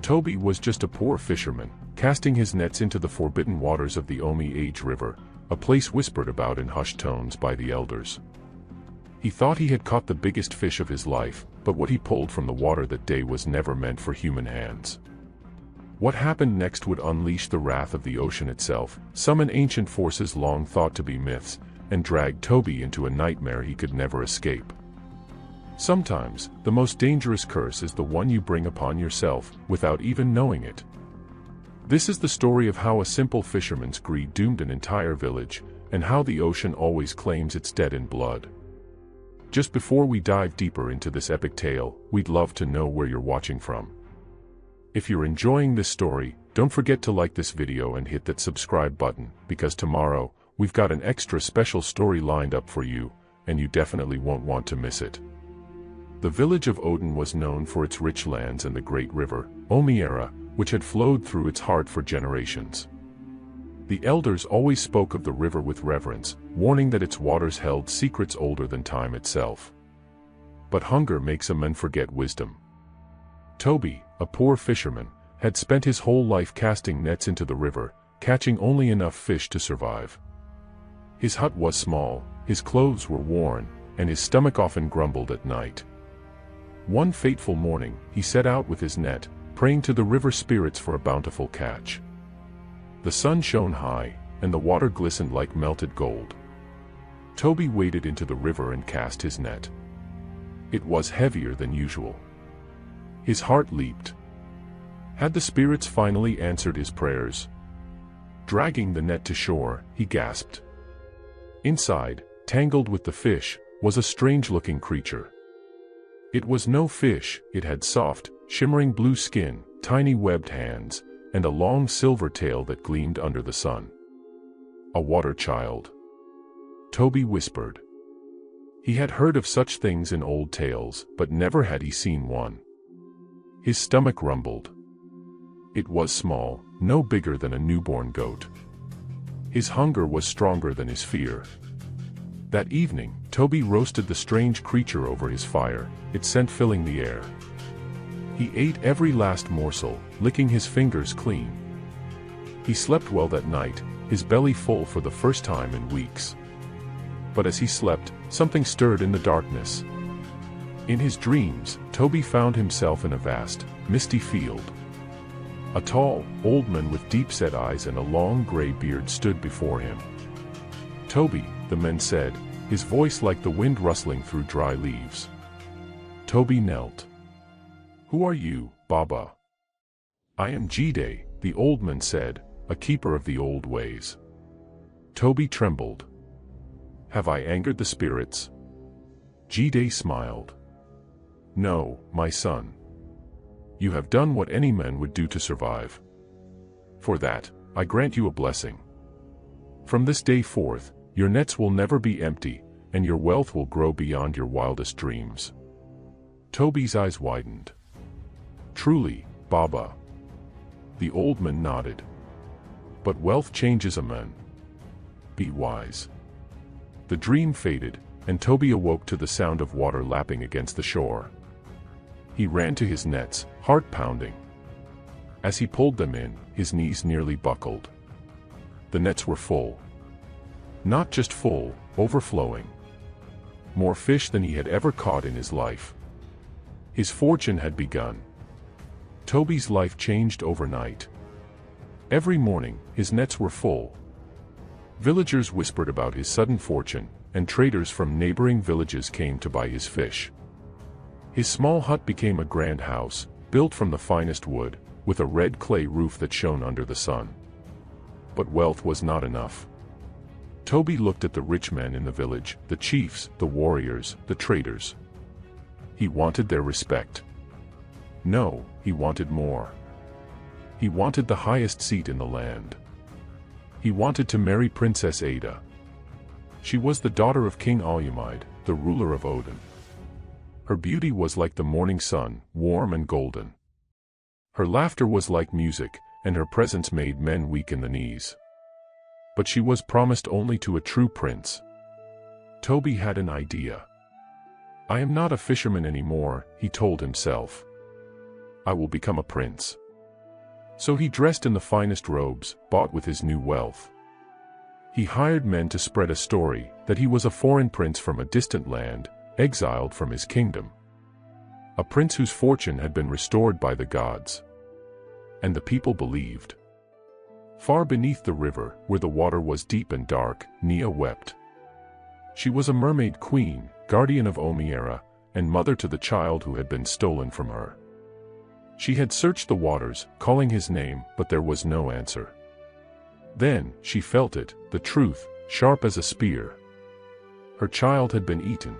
Toby was just a poor fisherman, casting his nets into the forbidden waters of the Age River, a place whispered about in hushed tones by the elders. He thought he had caught the biggest fish of his life, but what he pulled from the water that day was never meant for human hands. What happened next would unleash the wrath of the ocean itself, summon ancient forces long thought to be myths, and drag Toby into a nightmare he could never escape. Sometimes, the most dangerous curse is the one you bring upon yourself, without even knowing it. This is the story of how a simple fisherman's greed doomed an entire village, and how the ocean always claims its dead in blood. Just before we dive deeper into this epic tale, we'd love to know where you're watching from. If you're enjoying this story, don't forget to like this video and hit that subscribe button, because tomorrow, we've got an extra special story lined up for you, and you definitely won't want to miss it. The village of Odin was known for its rich lands and the great river, Omiera, which had flowed through its heart for generations. The elders always spoke of the river with reverence, warning that its waters held secrets older than time itself. But hunger makes a man forget wisdom. Toby, a poor fisherman, had spent his whole life casting nets into the river, catching only enough fish to survive. His hut was small, his clothes were worn, and his stomach often grumbled at night. One fateful morning, he set out with his net, praying to the river spirits for a bountiful catch. The sun shone high, and the water glistened like melted gold. Toby waded into the river and cast his net. It was heavier than usual. His heart leaped. Had the spirits finally answered his prayers? Dragging the net to shore, he gasped. Inside, tangled with the fish, was a strange-looking creature. It was no fish, it had soft, shimmering blue skin, tiny webbed hands, and a long silver tail that gleamed under the sun. A water child. Toby whispered. He had heard of such things in old tales, but never had he seen one. His stomach rumbled. It was small, no bigger than a newborn goat. His hunger was stronger than his fear. That evening, Toby roasted the strange creature over his fire, its scent filling the air. He ate every last morsel, licking his fingers clean. He slept well that night, his belly full for the first time in weeks. But as he slept, something stirred in the darkness. In his dreams, Toby found himself in a vast, misty field. A tall, old man with deep-set eyes and a long gray beard stood before him. "Toby," the man said, his voice like the wind rustling through dry leaves. Toby knelt. "Who are you, Baba?" "I am Jide," the old man said, "a keeper of the old ways." Toby trembled. "Have I angered the spirits?" Jide smiled. "No, my son. You have done what any man would do to survive. For that, I grant you a blessing. From this day forth, your nets will never be empty, and your wealth will grow beyond your wildest dreams." Toby's eyes widened. "Truly, Baba." The old man nodded. "But wealth changes a man. Be wise." The dream faded, and Toby awoke to the sound of water lapping against the shore. He ran to his nets, heart pounding. As he pulled them in, his knees nearly buckled. The nets were full. Not just full, overflowing. More fish than he had ever caught in his life. His fortune had begun. Toby's life changed overnight. Every morning, his nets were full. Villagers whispered about his sudden fortune, and traders from neighboring villages came to buy his fish. His small hut became a grand house, built from the finest wood, with a red clay roof that shone under the sun. But wealth was not enough. Toby looked at the rich men in the village, the chiefs, the warriors, the traders. He wanted their respect. No, he wanted more. He wanted the highest seat in the land. He wanted to marry Princess Ada. She was the daughter of King Unknowingly, the ruler of Odin. Her beauty was like the morning sun, warm and golden. Her laughter was like music, and her presence made men weak in the knees. But she was promised only to a true prince. Toby had an idea. "I am not a fisherman anymore," he told himself. "I will become a prince. So he dressed in the finest robes, bought with his new wealth. He hired men to spread a story that he was a foreign prince from a distant land, exiled from his kingdom. A prince whose fortune had been restored by the gods. And the people believed. Far beneath the river, where the water was deep and dark, Nia wept. She was a mermaid queen, guardian of Omiera, and mother to the child who had been stolen from her. She had searched the waters, calling his name, but there was no answer. Then, she felt it, the truth, sharp as a spear. Her child had been eaten.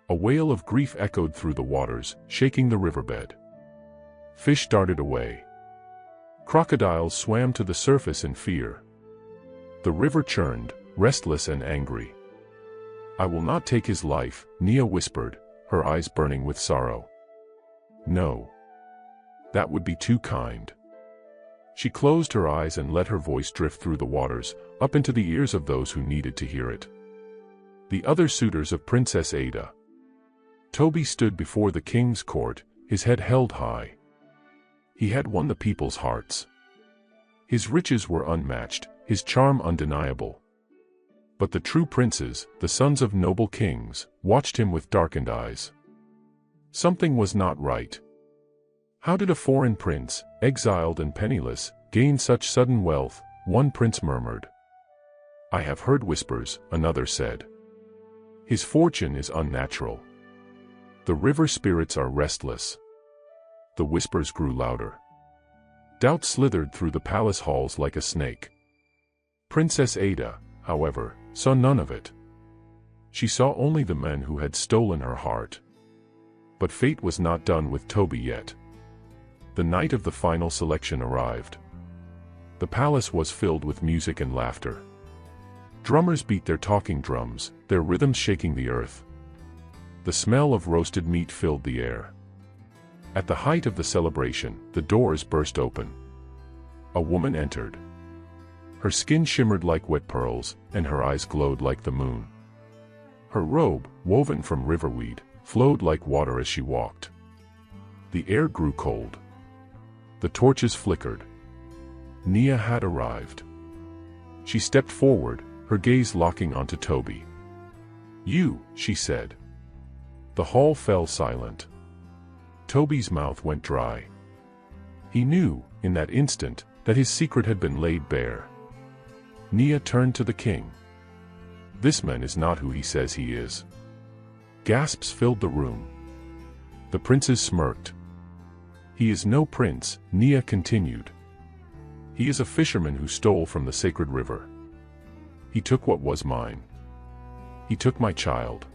A wail of grief echoed through the waters, shaking the riverbed. Fish darted away. Crocodiles swam to the surface in fear. The river churned, restless and angry. "I will not take his life," Nia whispered, her eyes burning with sorrow. "No. That would be too kind." She closed her eyes and let her voice drift through the waters, up into the ears of those who needed to hear it. The other suitors of Princess Ada. Toby stood before the king's court, his head held high. He had won the people's hearts. His riches were unmatched, his charm undeniable. But the true princes, the sons of noble kings, watched him with darkened eyes. Something was not right. How did a foreign prince, exiled and penniless, gain such sudden wealth? One prince murmured. "I have heard whispers," another said. "His fortune is unnatural. The river spirits are restless." The whispers grew louder. Doubt slithered through the palace halls like a snake. Princess Ada, however, saw none of it. She saw only the men who had stolen her heart. But fate was not done with Toby yet. The night of the final selection arrived. The palace was filled with music and laughter. Drummers beat their talking drums, their rhythms shaking the earth. The smell of roasted meat filled the air. At the height of the celebration, the doors burst open. A woman entered. Her skin shimmered like wet pearls, and her eyes glowed like the moon. Her robe, woven from riverweed, flowed like water as she walked. The air grew cold. The torches flickered. Nia had arrived. She stepped forward, her gaze locking onto Toby. "You," she said. The hall fell silent. Toby's mouth went dry. He knew, in that instant, that his secret had been laid bare. Nia turned to the king. "This man is not who he says he is." Gasps filled the room. The princes smirked. "He is no prince," Nia continued. "He is a fisherman who stole from the sacred river. He took what was mine. He took my child."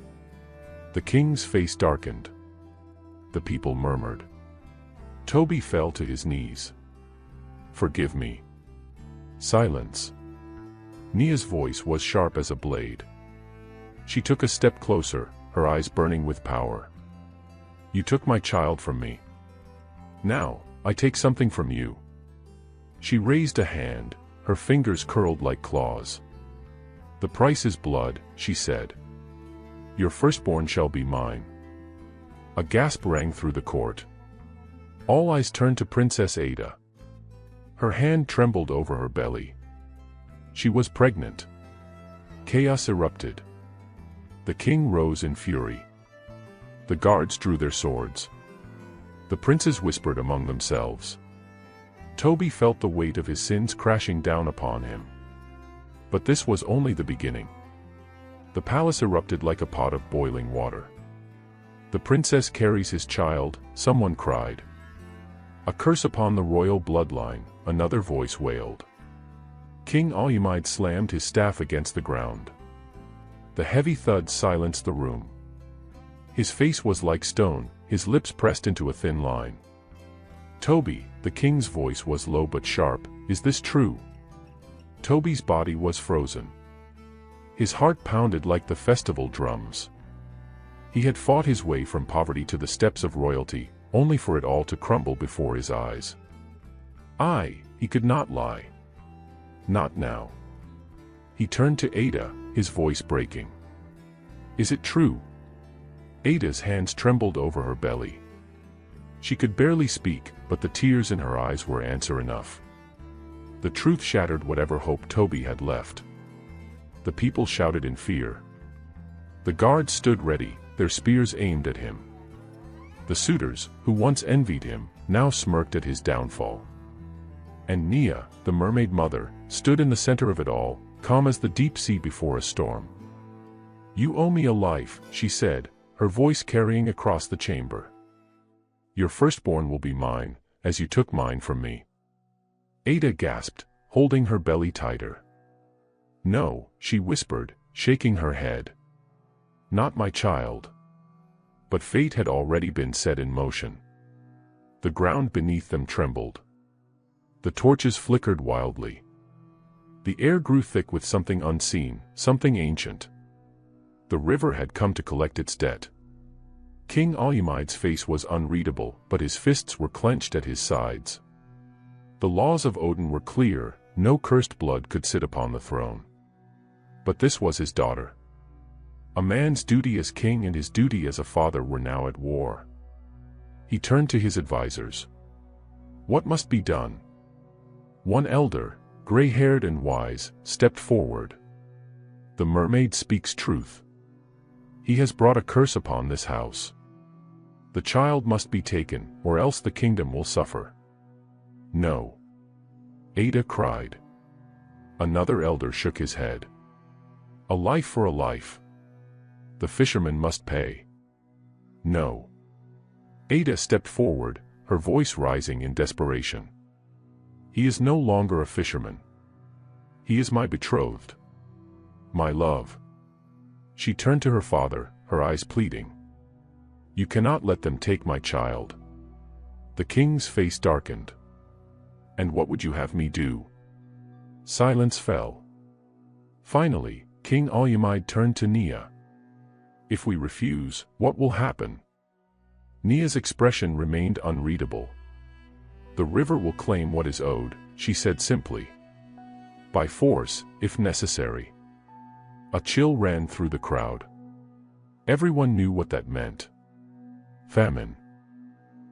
The king's face darkened. The people murmured. Toby fell to his knees. "Forgive me." Silence. Nia's voice was sharp as a blade. She took a step closer, her eyes burning with power. "You took my child from me. Now, I take something from you." She raised a hand, her fingers curled like claws. "The price is blood," she said. "Your firstborn shall be mine." A gasp rang through the court. All eyes turned to Princess Ada. Her hand trembled over her belly. She was pregnant. Chaos erupted. The king rose in fury. The guards drew their swords. The princes whispered among themselves. Toby felt the weight of his sins crashing down upon him. But this was only the beginning. The palace erupted like a pot of boiling water. "The princess carries his child," someone cried. "A curse upon the royal bloodline," another voice wailed. King Unknowingly slammed his staff against the ground. The heavy thud silenced the room. His face was like stone, his lips pressed into a thin line. "Toby," the king's voice was low but sharp, "is this true?" Toby's body was frozen. His heart pounded like the festival drums. He had fought his way from poverty to the steps of royalty, only for it all to crumble before his eyes. He could not lie. Not now. He turned to Ada, his voice breaking. "Is it true?" Ada's hands trembled over her belly. She could barely speak, but the tears in her eyes were answer enough. The truth shattered whatever hope Toby had left. The people shouted in fear. The guards stood ready, their spears aimed at him. The suitors, who once envied him, now smirked at his downfall. And Nia, the mermaid mother, stood in the center of it all, calm as the deep sea before a storm. "You owe me a life," she said, her voice carrying across the chamber. "Your firstborn will be mine, as you took mine from me." Ada gasped, holding her belly tighter. "No," she whispered, shaking her head. "Not my child." But fate had already been set in motion. The ground beneath them trembled. The torches flickered wildly. The air grew thick with something unseen, something ancient. The river had come to collect its debt. King Unknowingly's face was unreadable, but his fists were clenched at his sides. The laws of Odin were clear, no cursed blood could sit upon the throne. But this was his daughter. A man's duty as king and his duty as a father were now at war. He turned to his advisors. What must be done? One elder, gray-haired and wise, stepped forward. The mermaid speaks truth. He has brought a curse upon this house. The child must be taken, or else the kingdom will suffer. No. Ada cried. Another elder shook his head. A life for a life. The fisherman must pay. No. Ada stepped forward, her voice rising in desperation. He is no longer a fisherman. He is my betrothed. My love. She turned to her father, her eyes pleading. You cannot let them take my child. The king's face darkened. And what would you have me do? Silence fell. Finally, King Unknowingly turned to Nia. If we refuse, what will happen? Nia's expression remained unreadable. The river will claim what is owed, she said simply. By force, if necessary. A chill ran through the crowd. Everyone knew what that meant. Famine.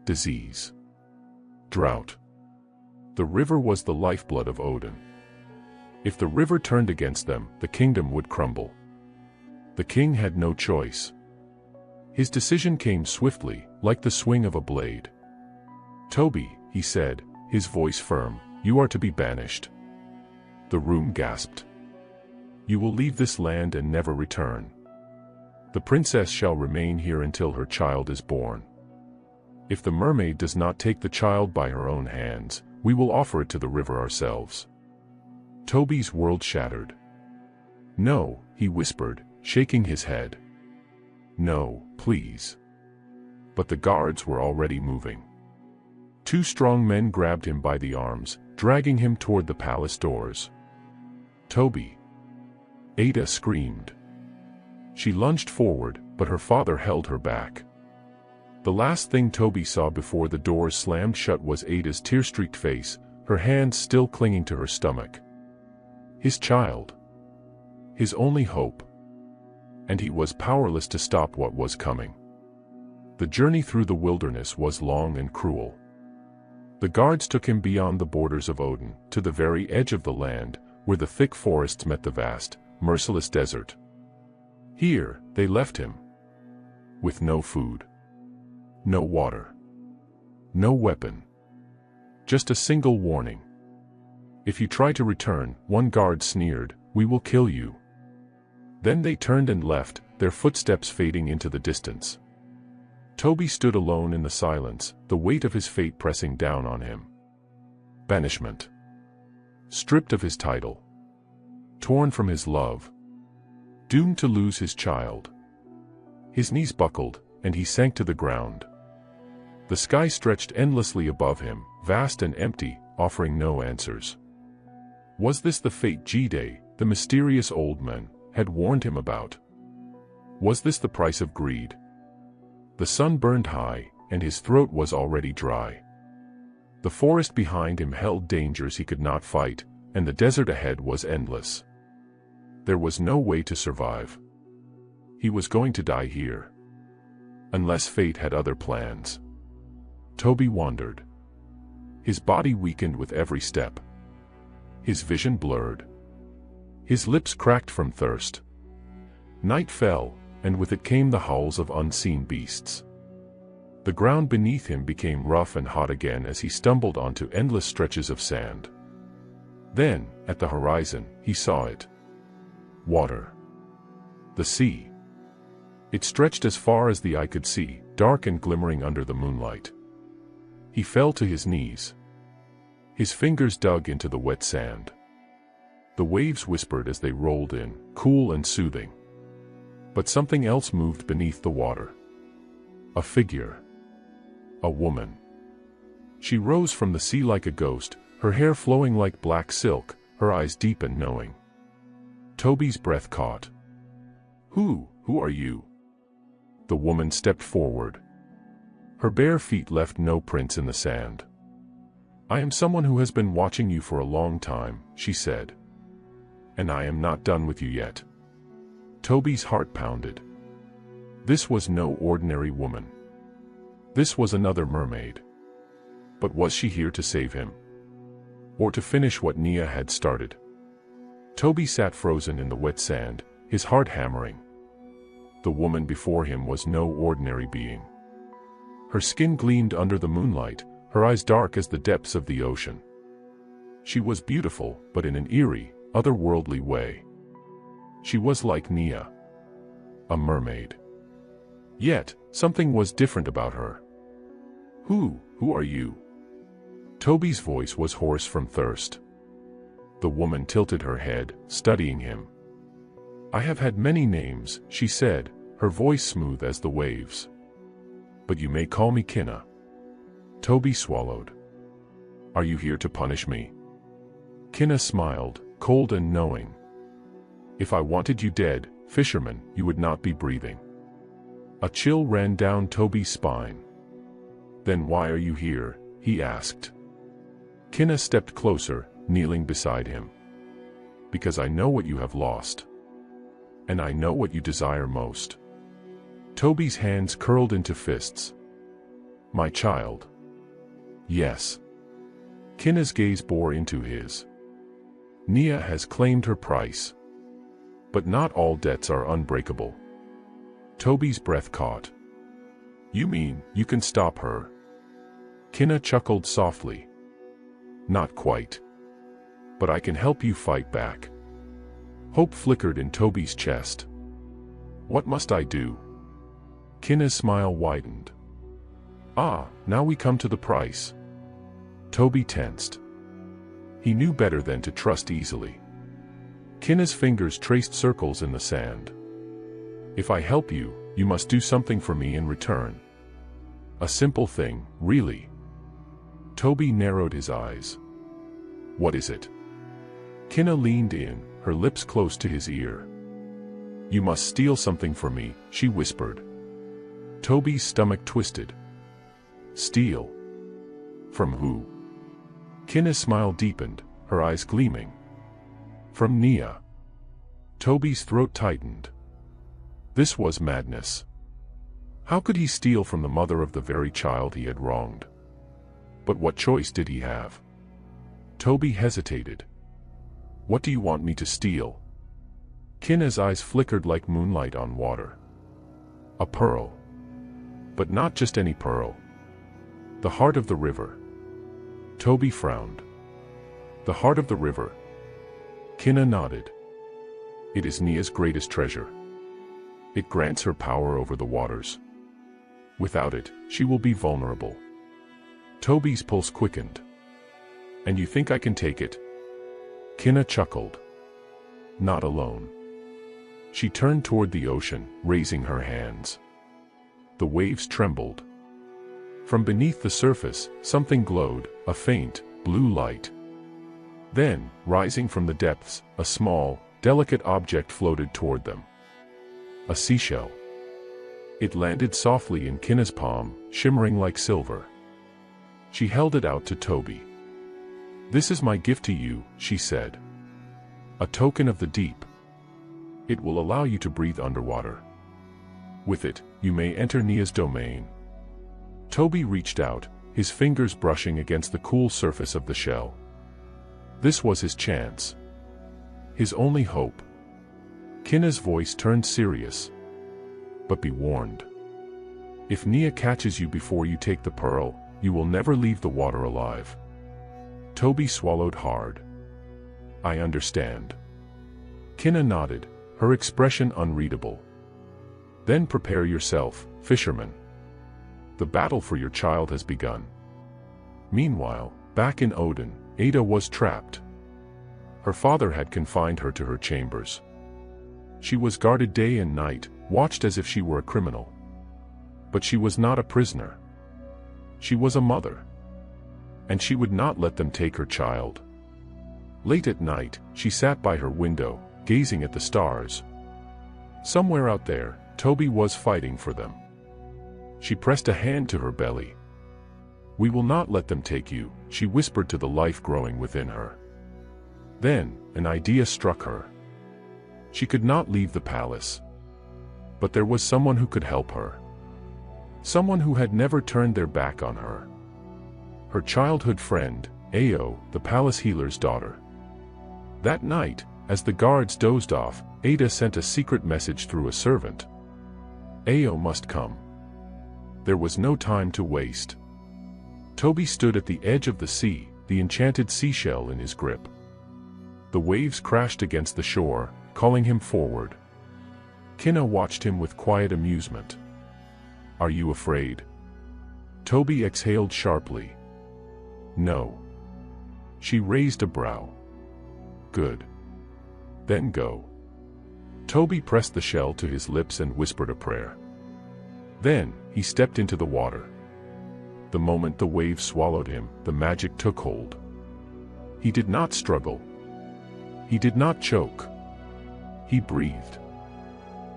Disease. Drought. The river was the lifeblood of Odin. If the river turned against them, the kingdom would crumble. The king had no choice. His decision came swiftly, like the swing of a blade. Toby, he said, his voice firm, you are to be banished. The room gasped. You will leave this land and never return. The princess shall remain here until her child is born. If the mermaid does not take the child by her own hands, we will offer it to the river ourselves. Toby's world shattered. No, he whispered, shaking his head. No, please. But the guards were already moving. Two strong men grabbed him by the arms, dragging him toward the palace doors. Toby. Ada screamed. She lunged forward, but her father held her back. The last thing Toby saw before the doors slammed shut was Ada's tear-streaked face, her hands still clinging to her stomach. His child. His only hope. And he was powerless to stop what was coming. The journey through the wilderness was long and cruel. The guards took him beyond the borders of Odin, to the very edge of the land, where the thick forests met the vast, merciless desert. Here, they left him. With no food. No water. No weapon. Just a single warning. If you try to return, one guard sneered, we will kill you. Then they turned and left, their footsteps fading into the distance. Toby stood alone in the silence, the weight of his fate pressing down on him. Banishment. Stripped of his title. Torn from his love. Doomed to lose his child. His knees buckled, and he sank to the ground. The sky stretched endlessly above him, vast and empty, offering no answers. Was this the fate Jide, the mysterious old man, had warned him about? Was this the price of greed? The sun burned high, and his throat was already dry. The forest behind him held dangers he could not fight, and the desert ahead was endless. There was no way to survive. He was going to die here. Unless fate had other plans. Toby wandered. His body weakened with every step. His vision blurred. His lips cracked from thirst. Night fell, and with it came the howls of unseen beasts. The ground beneath him became rough and hot again as he stumbled onto endless stretches of sand. Then, at the horizon, he saw it. Water. The sea. It stretched as far as the eye could see, dark and glimmering under the moonlight. He fell to his knees. His fingers dug into the wet sand. The waves whispered as they rolled in, cool and soothing. But something else moved beneath the water. A figure. A woman. She rose from the sea like a ghost, her hair flowing like black silk, her eyes deep and knowing. Toby's breath caught. Who are you?" The woman stepped forward. Her bare feet left no prints in the sand. "I am someone who has been watching you for a long time," she said. "And I am not done with you yet." Toby's heart pounded. This was no ordinary woman. This was another mermaid. But was she here to save him? Or to finish what Nia had started? Toby sat frozen in the wet sand, his heart hammering. The woman before him was no ordinary being. Her skin gleamed under the moonlight, her eyes dark as the depths of the ocean. She was beautiful, but in an eerie, otherworldly way. She was like Nia. A mermaid. Yet, something was different about her. Who are you?" Toby's voice was hoarse from thirst. The woman tilted her head, studying him. "I have had many names," she said, her voice smooth as the waves. "But you may call me Kinna." Toby swallowed. "Are you here to punish me?" Kinna smiled, cold and knowing. "If I wanted you dead, fisherman, you would not be breathing." A chill ran down Toby's spine. "Then why are you here?" he asked. Kinna stepped closer, kneeling beside him. "Because I know what you have lost. And I know what you desire most." Toby's hands curled into fists. "My child." "Yes." Kinna's gaze bore into his. "Nia has claimed her price. But not all debts are unbreakable." Toby's breath caught. "You mean, you can stop her?" Kinna chuckled softly. "Not quite. But I can help you fight back." Hope flickered in Toby's chest. "What must I do?" Kinna's smile widened. "Ah, now we come to the price." Toby tensed. He knew better than to trust easily. Kinna's fingers traced circles in the sand. "If I help you, you must do something for me in return. A simple thing, really." Toby narrowed his eyes. "What is it?" Kinna leaned in, her lips close to his ear. "You must steal something for me," she whispered. Toby's stomach twisted. "Steal? From who?" Kinna's smile deepened, her eyes gleaming. "From Nia." Toby's throat tightened. This was madness. How could he steal from the mother of the very child he had wronged? But what choice did he have? Toby hesitated. "What do you want me to steal?" Kinna's eyes flickered like moonlight on water. "A pearl. But not just any pearl. The heart of the river." Toby frowned. "The heart of the river?" Kinna nodded. "It is Nia's greatest treasure. It grants her power over the waters. Without it, she will be vulnerable." Toby's pulse quickened. "And you think I can take it?" Kinna chuckled. "Not alone." She turned toward the ocean, raising her hands. The waves trembled. From beneath the surface, something glowed, a faint, blue light. Then, rising from the depths, a small, delicate object floated toward them. A seashell. It landed softly in Kinna's palm, shimmering like silver. She held it out to Toby. "This is my gift to you," she said. "A token of the deep. It will allow you to breathe underwater. With it, you may enter Nia's domain." Toby reached out, his fingers brushing against the cool surface of the shell. This was his chance. His only hope. Kinna's voice turned serious. But be warned. If Nia catches you before you take the pearl, you will never leave the water alive. Toby swallowed hard. I understand. Kinna nodded, her expression unreadable. Then prepare yourself, fisherman. The battle for your child has begun. Meanwhile, back in Odin, Ada was trapped. Her father had confined her to her chambers. She was guarded day and night, watched as if she were a criminal. But she was not a prisoner. She was a mother. And she would not let them take her child. Late at night, she sat by her window, gazing at the stars. Somewhere out there, Toby was fighting for them. She pressed a hand to her belly. We will not let them take you, she whispered to the life growing within her. Then, an idea struck her. She could not leave the palace. But there was someone who could help her. Someone who had never turned their back on her. Her childhood friend, Ao, the palace healer's daughter. That night, as the guards dozed off, Ada sent a secret message through a servant. Ao must come. There was no time to waste. Toby stood at the edge of the sea, the enchanted seashell in his grip. The waves crashed against the shore, calling him forward. Kinna watched him with quiet amusement. Are you afraid? Toby exhaled sharply. No. She raised a brow. Good. Then go. Toby pressed the shell to his lips and whispered a prayer. Then, he stepped into the water. The moment the waves swallowed him, the magic took hold. He did not struggle. He did not choke. He breathed.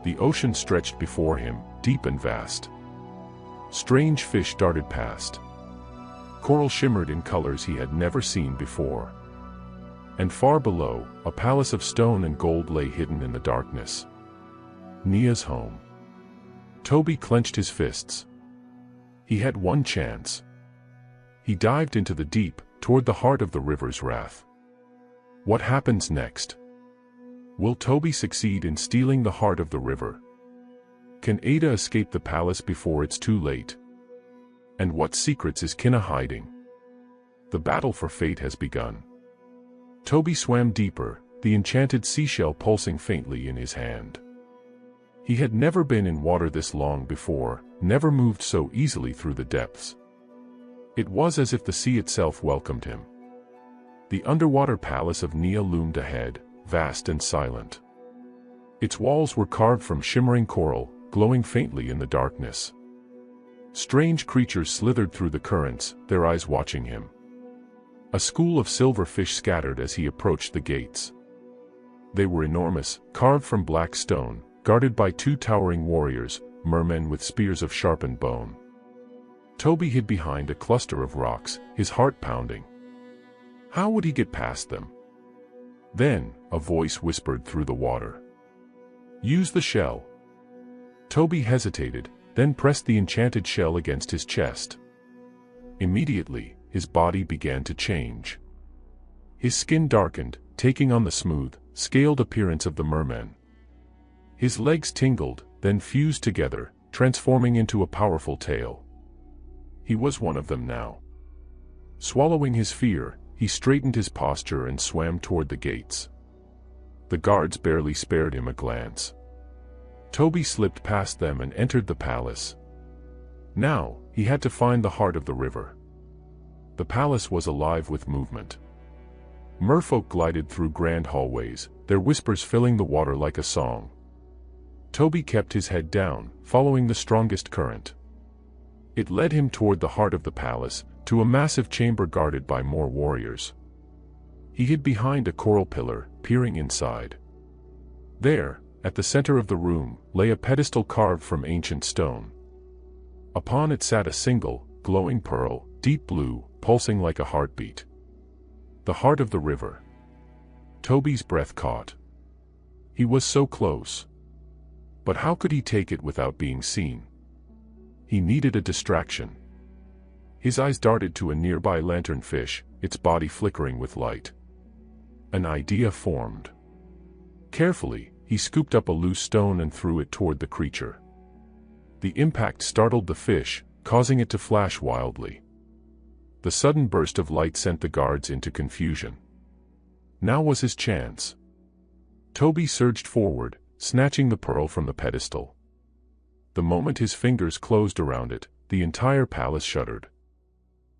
The ocean stretched before him, deep and vast. Strange fish darted past. Coral shimmered in colors he had never seen before. And far below, a palace of stone and gold lay hidden in the darkness. Nia's home. Toby clenched his fists. He had one chance. He dived into the deep, toward the heart of the river's wrath. What happens next? Will Toby succeed in stealing the heart of the river? Can Ada escape the palace before it's too late? And what secrets is Kinna hiding? The battle for fate has begun. Toby swam deeper, the enchanted seashell pulsing faintly in his hand. He had never been in water this long before, never moved so easily through the depths. It was as if the sea itself welcomed him. The underwater palace of Nia loomed ahead, vast and silent. Its walls were carved from shimmering coral, glowing faintly in the darkness. Strange creatures slithered through the currents, their eyes watching him. A school of silver fish scattered as he approached the gates. They were enormous, carved from black stone, guarded by two towering warriors, mermen with spears of sharpened bone. Toby hid behind a cluster of rocks, his heart pounding. How would he get past them? Then, a voice whispered through the water. Use the shell. Toby hesitated, then pressed the enchanted shell against his chest. Immediately, his body began to change. His skin darkened, taking on the smooth, scaled appearance of the merman. His legs tingled, then fused together, transforming into a powerful tail. He was one of them now. Swallowing his fear, he straightened his posture and swam toward the gates. The guards barely spared him a glance. Toby slipped past them and entered the palace. Now, he had to find the heart of the river. The palace was alive with movement. Merfolk glided through grand hallways, their whispers filling the water like a song. Toby kept his head down, following the strongest current. It led him toward the heart of the palace, to a massive chamber guarded by more warriors. He hid behind a coral pillar, peering inside. There, at the center of the room, lay a pedestal carved from ancient stone. Upon it sat a single, glowing pearl, deep blue, pulsing like a heartbeat. The heart of the river. Toby's breath caught. He was so close. But how could he take it without being seen? He needed a distraction. His eyes darted to a nearby lanternfish, its body flickering with light. An idea formed. Carefully, he scooped up a loose stone and threw it toward the creature. The impact startled the fish, causing it to flash wildly. The sudden burst of light sent the guards into confusion. Now was his chance. Toby surged forward, snatching the pearl from the pedestal. The moment his fingers closed around it, the entire palace shuddered.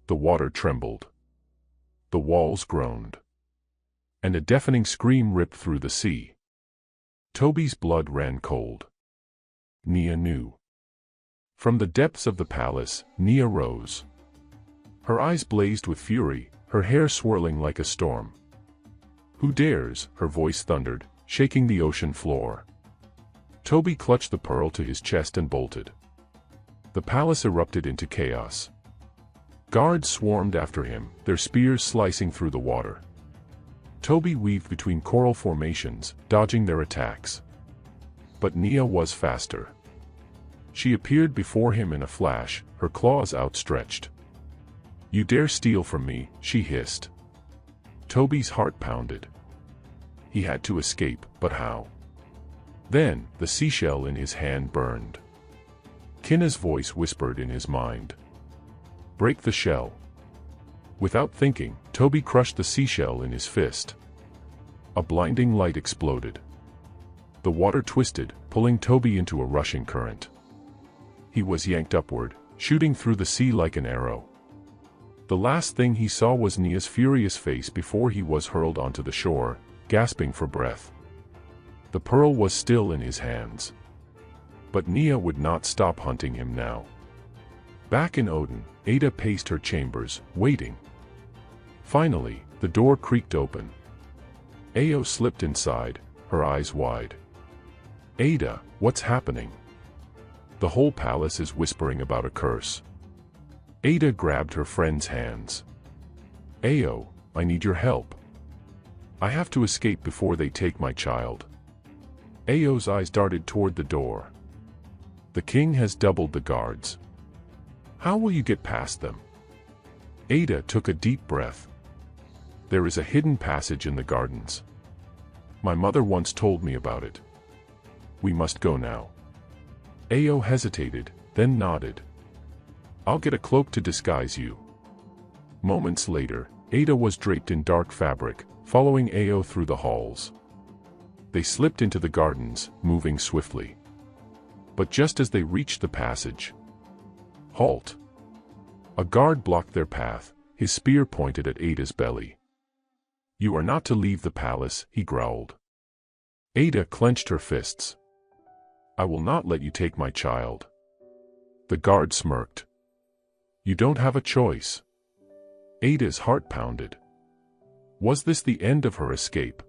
The water trembled. The walls groaned. And a deafening scream ripped through the sea. Toby's blood ran cold. Nia knew. From the depths of the palace, Nia rose. Her eyes blazed with fury, her hair swirling like a storm. "Who dares?" her voice thundered, shaking the ocean floor. Toby clutched the pearl to his chest and bolted. The palace erupted into chaos. Guards swarmed after him, their spears slicing through the water. Toby weaved between coral formations, dodging their attacks. But Nia was faster. She appeared before him in a flash, her claws outstretched. "You dare steal from me," she hissed. Toby's heart pounded. He had to escape, but how? Then, the seashell in his hand burned. Kinna's voice whispered in his mind. "Break the shell." Without thinking, Toby crushed the seashell in his fist. A blinding light exploded. The water twisted, pulling Toby into a rushing current. He was yanked upward, shooting through the sea like an arrow. The last thing he saw was Nia's furious face before he was hurled onto the shore, gasping for breath. The pearl was still in his hands. But Nia would not stop hunting him now. Back in Odin, Ada paced her chambers, waiting. Finally, the door creaked open. Ao slipped inside, her eyes wide. "Ada, what's happening?" "The whole palace is whispering about a curse." Ada grabbed her friend's hands. "Ao, I need your help. I have to escape before they take my child." Ao's eyes darted toward the door. "The king has doubled the guards. How will you get past them?" Ada took a deep breath. "There is a hidden passage in the gardens. My mother once told me about it. We must go now." Ao hesitated, then nodded. "I'll get a cloak to disguise you." Moments later, Ada was draped in dark fabric, following Ao through the halls. They slipped into the gardens, moving swiftly. But just as they reached the passage, "Halt!" A guard blocked their path, his spear pointed at Ada's belly. "You are not to leave the palace," he growled. Ada clenched her fists. "I will not let you take my child." The guard smirked. "You don't have a choice." Ada's heart pounded. Was this the end of her escape?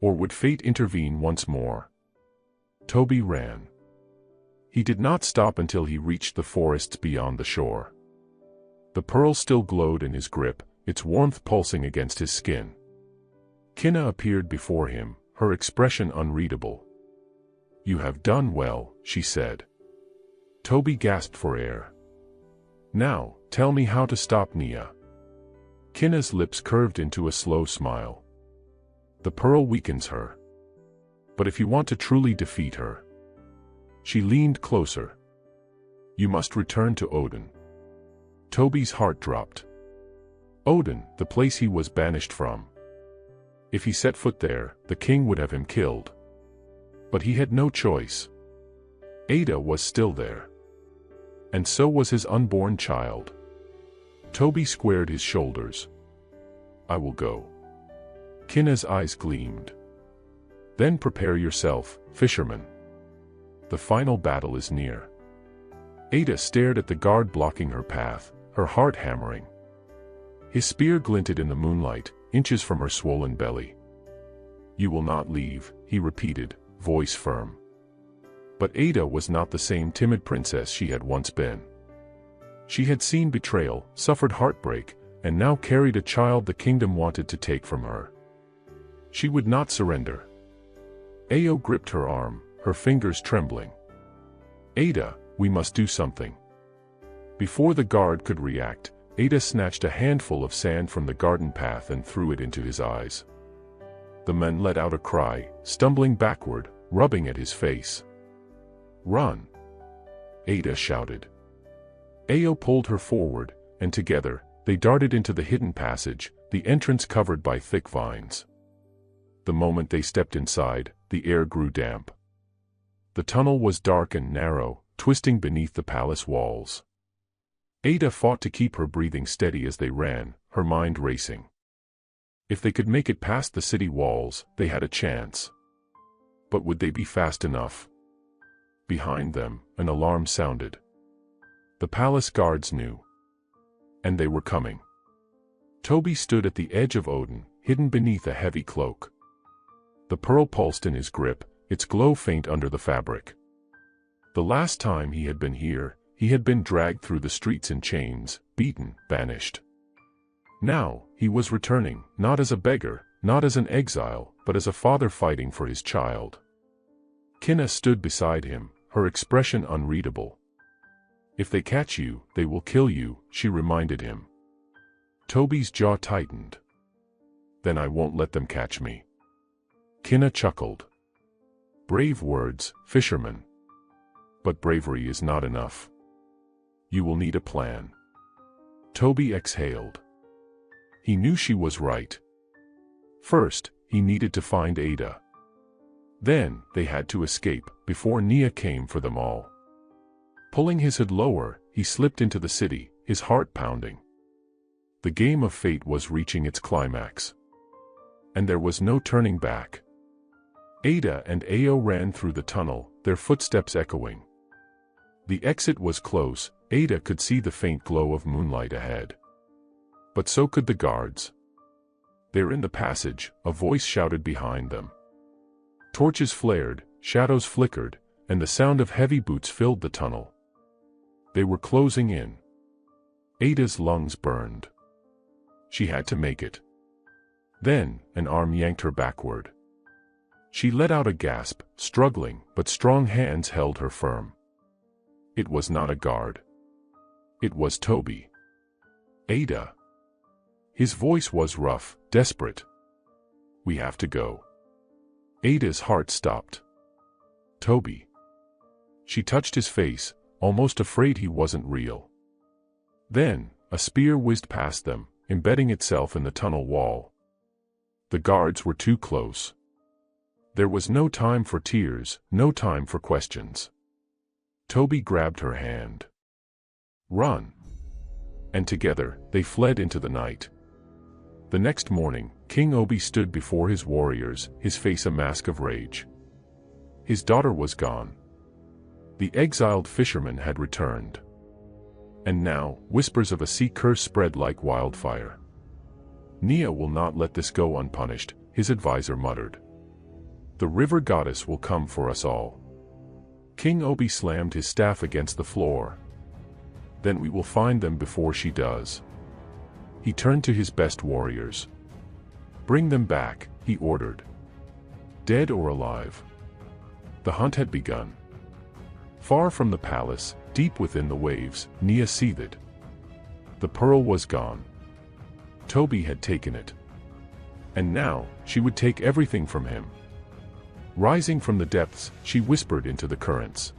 Or would fate intervene once more? Toby ran. He did not stop until he reached the forests beyond the shore. The pearl still glowed in his grip, its warmth pulsing against his skin. Kinna appeared before him, her expression unreadable. "You have done well," she said. Toby gasped for air. "Now, tell me how to stop Nia." Kinna's lips curved into a slow smile. "The pearl weakens her. But if you want to truly defeat her..." She leaned closer. "You must return to Odin." Toby's heart dropped. Odin, the place he was banished from. If he set foot there, the king would have him killed. But he had no choice. Ada was still there. And so was his unborn child. Toby squared his shoulders. "I will go." Kinna's eyes gleamed. "Then prepare yourself, fisherman. The final battle is near." Ada stared at the guard blocking her path, her heart hammering. His spear glinted in the moonlight, inches from her swollen belly. "You will not leave," he repeated, voice firm. But Ada was not the same timid princess she had once been. She had seen betrayal, suffered heartbreak, and now carried a child the kingdom wanted to take from her. She would not surrender. Ao gripped her arm, her fingers trembling. "Ada, we must do something." Before the guard could react, Ada snatched a handful of sand from the garden path and threw it into his eyes. The man let out a cry, stumbling backward, rubbing at his face. "Run!" Ada shouted. Ao pulled her forward, and together, they darted into the hidden passage, the entrance covered by thick vines. The moment they stepped inside, the air grew damp. The tunnel was dark and narrow, twisting beneath the palace walls. Ada fought to keep her breathing steady as they ran, her mind racing. If they could make it past the city walls, they had a chance. But would they be fast enough? Behind them, an alarm sounded. The palace guards knew. And they were coming. Toby stood at the edge of Odin, hidden beneath a heavy cloak. The pearl pulsed in his grip, its glow faint under the fabric. The last time he had been here, he had been dragged through the streets in chains, beaten, banished. Now, he was returning, not as a beggar, not as an exile, but as a father fighting for his child. Kinna stood beside him, her expression unreadable. "If they catch you, they will kill you," she reminded him. Toby's jaw tightened. "Then I won't let them catch me." Kinna chuckled. "Brave words, fisherman. But bravery is not enough. You will need a plan." Toby exhaled. He knew she was right. First, he needed to find Ada. Then, they had to escape, before Nia came for them all. Pulling his hood lower, he slipped into the city, his heart pounding. The game of fate was reaching its climax. And there was no turning back. Ada and Ao ran through the tunnel, their footsteps echoing. The exit was close. Ada could see the faint glow of moonlight ahead. But so could the guards. "They're in the passage," a voice shouted behind them. Torches flared, shadows flickered, and the sound of heavy boots filled the tunnel. They were closing in. Ada's lungs burned. She had to make it. Then, an arm yanked her backward. She let out a gasp, struggling, but strong hands held her firm. It was not a guard. It was Toby. "Ada." His voice was rough, desperate. "We have to go." Ada's heart stopped. "Toby." She touched his face, almost afraid he wasn't real. Then, a spear whizzed past them, embedding itself in the tunnel wall. The guards were too close. There was no time for tears, no time for questions. Toby grabbed her hand. "Run." And together, they fled into the night. The next morning, King Obi stood before his warriors, his face a mask of rage. His daughter was gone. The exiled fisherman had returned. And now, whispers of a sea curse spread like wildfire. "Nia will not let this go unpunished," his advisor muttered. "The river goddess will come for us all." King Obi slammed his staff against the floor. "Then we will find them before she does." He turned to his best warriors. "Bring them back," he ordered. Dead or alive. The hunt had begun. Far from the palace, deep within the waves, Nia seethed. The pearl was gone. Toby had taken it. And now, she would take everything from him. Rising from the depths, she whispered into the currents.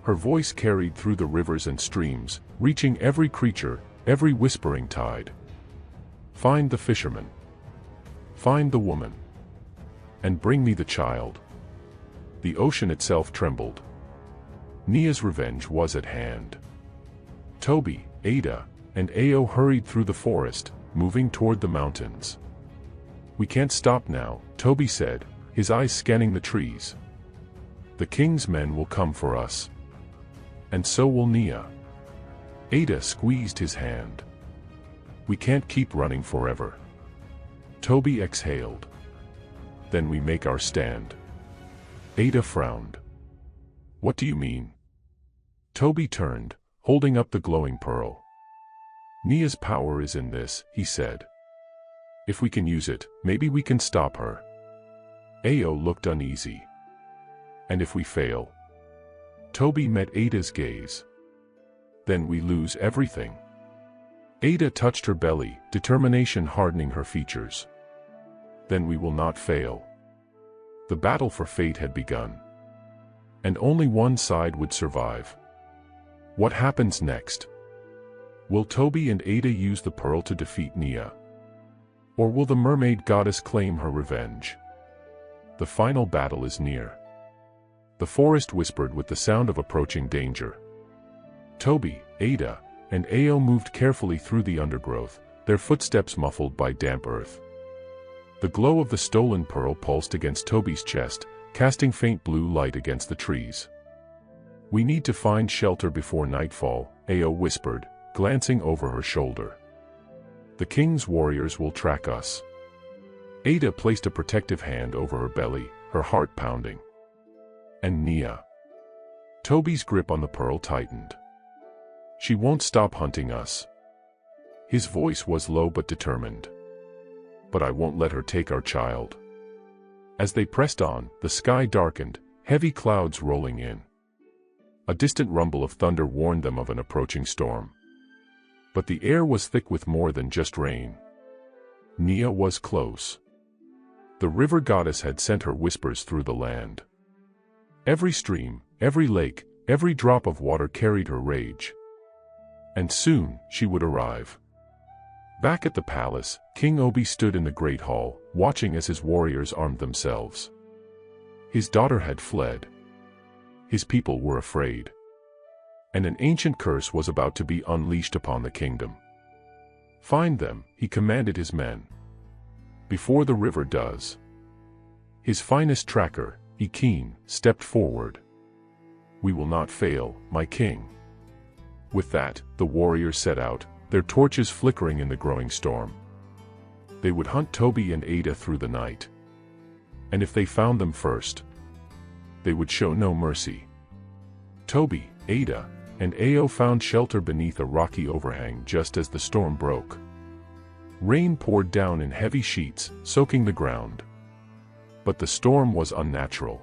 Her voice carried through the rivers and streams, reaching every creature, every whispering tide. "Find the fisherman. Find the woman. And bring me the child." The ocean itself trembled. Nia's revenge was at hand. Toby, Ada, and Ao hurried through the forest, moving toward the mountains. "We can't stop now," Toby said, his eyes scanning the trees. "The king's men will come for us. And so will Nia." Ada squeezed his hand. "We can't keep running forever." Toby exhaled. "Then we make our stand." Ada frowned. "What do you mean?" Toby turned, holding up the glowing pearl. "Nia's power is in this," he said. "If we can use it, maybe we can stop her." Ao looked uneasy. "And if we fail?" Toby met Ada's gaze. Then we lose everything. Ada touched her belly, determination hardening her features. Then we will not fail. The battle for fate had begun. And only one side would survive. What happens next? Will Toby and Ada use the pearl to defeat Nia? Or will the mermaid goddess claim her revenge? The final battle is near. The forest whispered with the sound of approaching danger. Toby, Ada, and Ao moved carefully through the undergrowth, their footsteps muffled by damp earth. The glow of the stolen pearl pulsed against Toby's chest, casting faint blue light against the trees. "We need to find shelter before nightfall," Ao whispered, glancing over her shoulder. "The king's warriors will track us." Ada placed a protective hand over her belly, her heart pounding. "And Nia?" Toby's grip on the pearl tightened. "She won't stop hunting us." His voice was low but determined. "But I won't let her take our child." As they pressed on, the sky darkened, heavy clouds rolling in. A distant rumble of thunder warned them of an approaching storm. But the air was thick with more than just rain. Nia was close. The river goddess had sent her whispers through the land. Every stream, every lake, every drop of water carried her rage. And soon, she would arrive. Back at the palace, King Obi stood in the great hall, watching as his warriors armed themselves. His daughter had fled. His people were afraid. And an ancient curse was about to be unleashed upon the kingdom. "Find them," he commanded his men. "Before the river does." His finest tracker, Ikin, stepped forward. "We will not fail, my king." With that, the warriors set out, their torches flickering in the growing storm. They would hunt Toby and Ada through the night. And if they found them first, they would show no mercy. Toby, Ada, and Ao found shelter beneath a rocky overhang just as the storm broke. Rain poured down in heavy sheets, soaking the ground. But the storm was unnatural.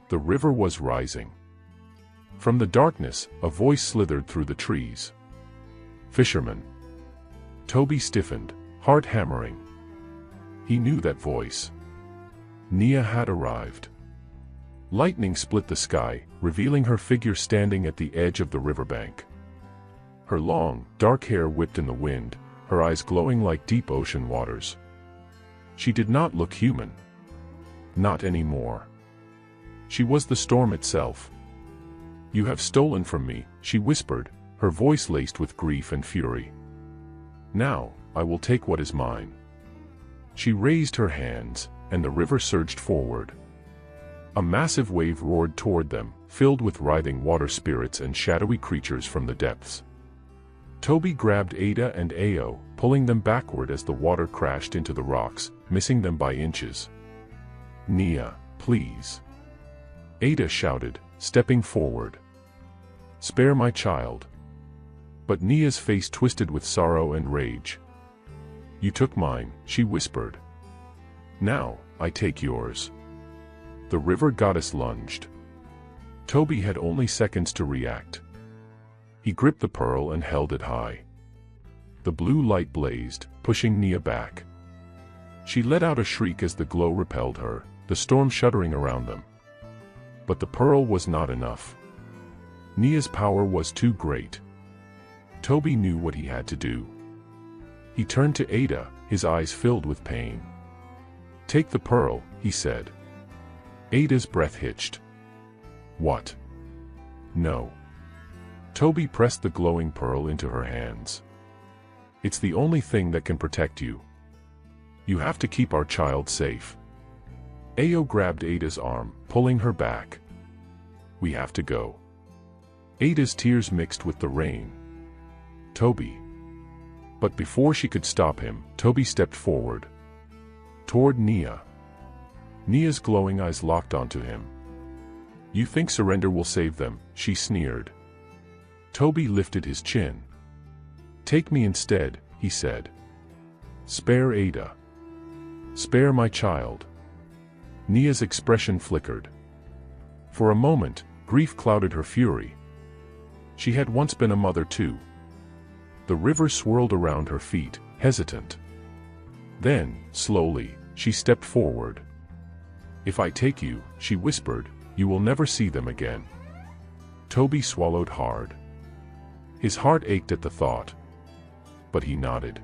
The river was rising. From the darkness, a voice slithered through the trees. "Fisherman." Toby stiffened, heart hammering. He knew that voice. Nia had arrived. Lightning split the sky, revealing her figure standing at the edge of the riverbank. Her long, dark hair whipped in the wind, her eyes glowing like deep ocean waters. She did not look human. Not anymore. She was the storm itself. "You have stolen from me," she whispered, her voice laced with grief and fury. "Now, I will take what is mine." She raised her hands, and the river surged forward. A massive wave roared toward them, filled with writhing water spirits and shadowy creatures from the depths. Toby grabbed Ada and Ao, pulling them backward as the water crashed into the rocks, missing them by inches. "Nia, please," Ada shouted, stepping forward. "Spare my child." But Nia's face twisted with sorrow and rage. "You took mine," she whispered. "Now, I take yours." The river goddess lunged. Toby had only seconds to react. He gripped the pearl and held it high. The blue light blazed, pushing Nia back. She let out a shriek as the glow repelled her, the storm shuddering around them. But the pearl was not enough. Nia's power was too great. Toby knew what he had to do. He turned to Ada, his eyes filled with pain. "Take the pearl," he said. Ada's breath hitched. "What?" "No." Toby pressed the glowing pearl into her hands. "It's the only thing that can protect you. You have to keep our child safe." Ao grabbed Ada's arm, pulling her back. "We have to go." Ada's tears mixed with the rain. "Toby." But before she could stop him, Toby stepped forward. Toward Nia. Nia's glowing eyes locked onto him. "You think surrender will save them," she sneered. Toby lifted his chin. "Take me instead," he said. "Spare Ada. Spare my child." Nia's expression flickered. For a moment, grief clouded her fury. She had once been a mother too. The river swirled around her feet, hesitant. Then, slowly, she stepped forward. "If I take you," she whispered, "you will never see them again." Toby swallowed hard. His heart ached at the thought. But he nodded.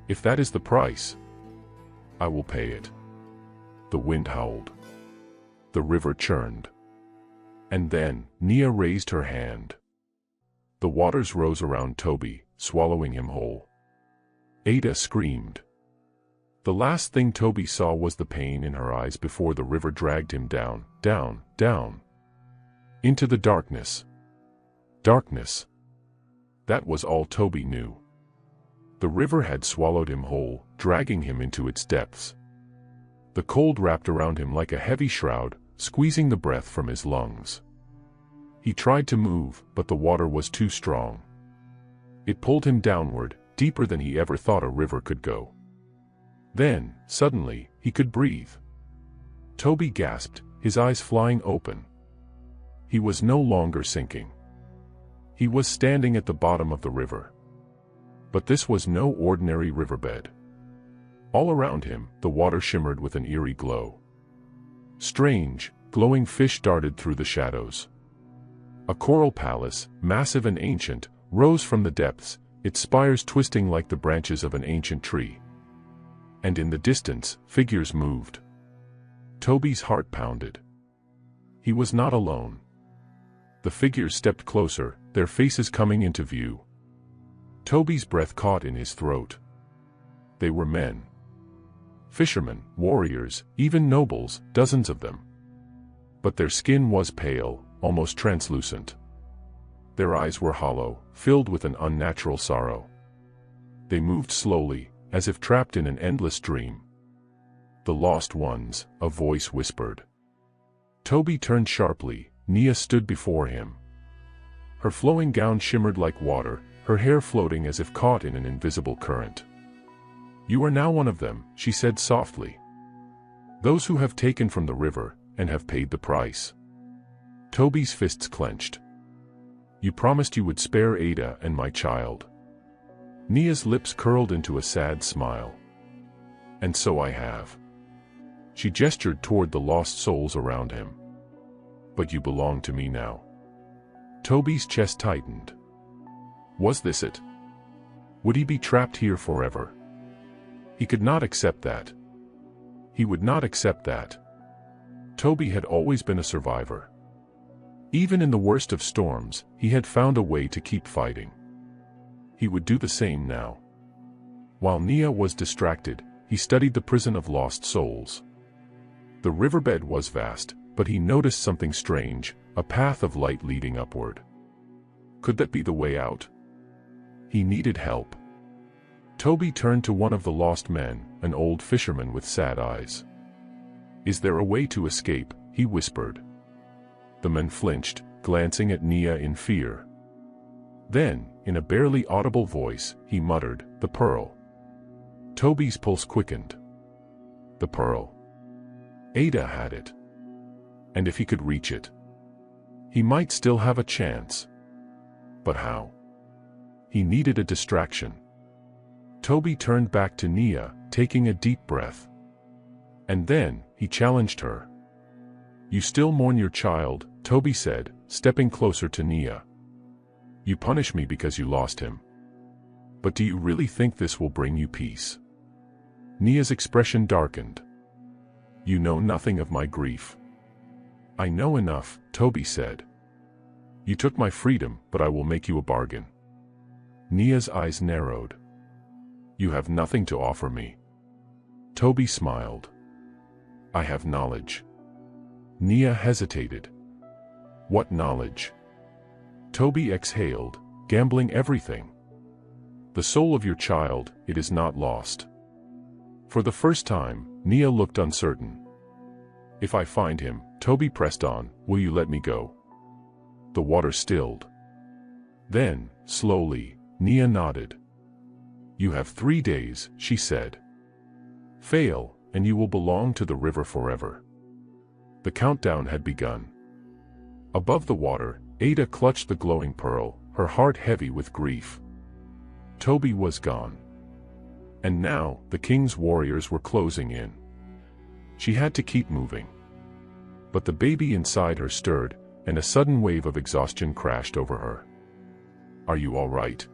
"If that is the price, I will pay it." The wind howled. The river churned. And then, Nia raised her hand. The waters rose around Toby, swallowing him whole. Ada screamed. The last thing Toby saw was the pain in her eyes before the river dragged him down, down, down. Into the darkness. Darkness. That was all Toby knew. The river had swallowed him whole, dragging him into its depths. The cold wrapped around him like a heavy shroud, squeezing the breath from his lungs. He tried to move, but the water was too strong. It pulled him downward, deeper than he ever thought a river could go. Then, suddenly, he could breathe. Toby gasped, his eyes flying open. He was no longer sinking. He was standing at the bottom of the river. But this was no ordinary riverbed. All around him, the water shimmered with an eerie glow. Strange, glowing fish darted through the shadows. A coral palace, massive and ancient, rose from the depths, its spires twisting like the branches of an ancient tree. And in the distance, figures moved. Toby's heart pounded. He was not alone. The figures stepped closer, their faces coming into view. Toby's breath caught in his throat. They were men. Fishermen, warriors, even nobles, dozens of them. But their skin was pale, almost translucent. Their eyes were hollow, filled with an unnatural sorrow. They moved slowly, as if trapped in an endless dream. "The lost ones," a voice whispered. Toby turned sharply. Nia stood before him. Her flowing gown shimmered like water, her hair floating as if caught in an invisible current. "You are now one of them," she said softly. "Those who have taken from the river, and have paid the price." Toby's fists clenched. "You promised you would spare Ada and my child." Nia's lips curled into a sad smile. "And so I have." She gestured toward the lost souls around him. "But you belong to me now." Toby's chest tightened. Was this it? Would he be trapped here forever? He could not accept that. He would not accept that. Toby had always been a survivor. Even in the worst of storms, he had found a way to keep fighting. He would do the same now. While Nia was distracted, he studied the prison of lost souls. The riverbed was vast, but he noticed something strange, a path of light leading upward. Could that be the way out? He needed help. Toby turned to one of the lost men, an old fisherman with sad eyes. "Is there a way to escape?" he whispered. The man flinched, glancing at Nia in fear. Then, in a barely audible voice, he muttered, "The pearl." Toby's pulse quickened. The pearl. Ada had it. And if he could reach it, he might still have a chance. But how? He needed a distraction. Toby turned back to Nia, taking a deep breath. And then, he challenged her. "You still mourn your child," Toby said, stepping closer to Nia. "You punish me because you lost him. But do you really think this will bring you peace?" Nia's expression darkened. "You know nothing of my grief." "I know enough," Toby said. "You took my freedom, but I will make you a bargain." Nia's eyes narrowed. "You have nothing to offer me." Toby smiled. "I have knowledge." Nia hesitated. "What knowledge?" Toby exhaled, "Gambling everything. The soul of your child, it is not lost." For the first time, Nia looked uncertain. "If I find him," Toby pressed on, "will you let me go?" The water stilled. Then, slowly, Nia nodded. "You have 3 days," she said. "Fail, and you will belong to the river forever." The countdown had begun. Above the water, Ada clutched the glowing pearl, her heart heavy with grief. Toby was gone. And now, the king's warriors were closing in. She had to keep moving. But the baby inside her stirred, and a sudden wave of exhaustion crashed over her. "Are you all right?"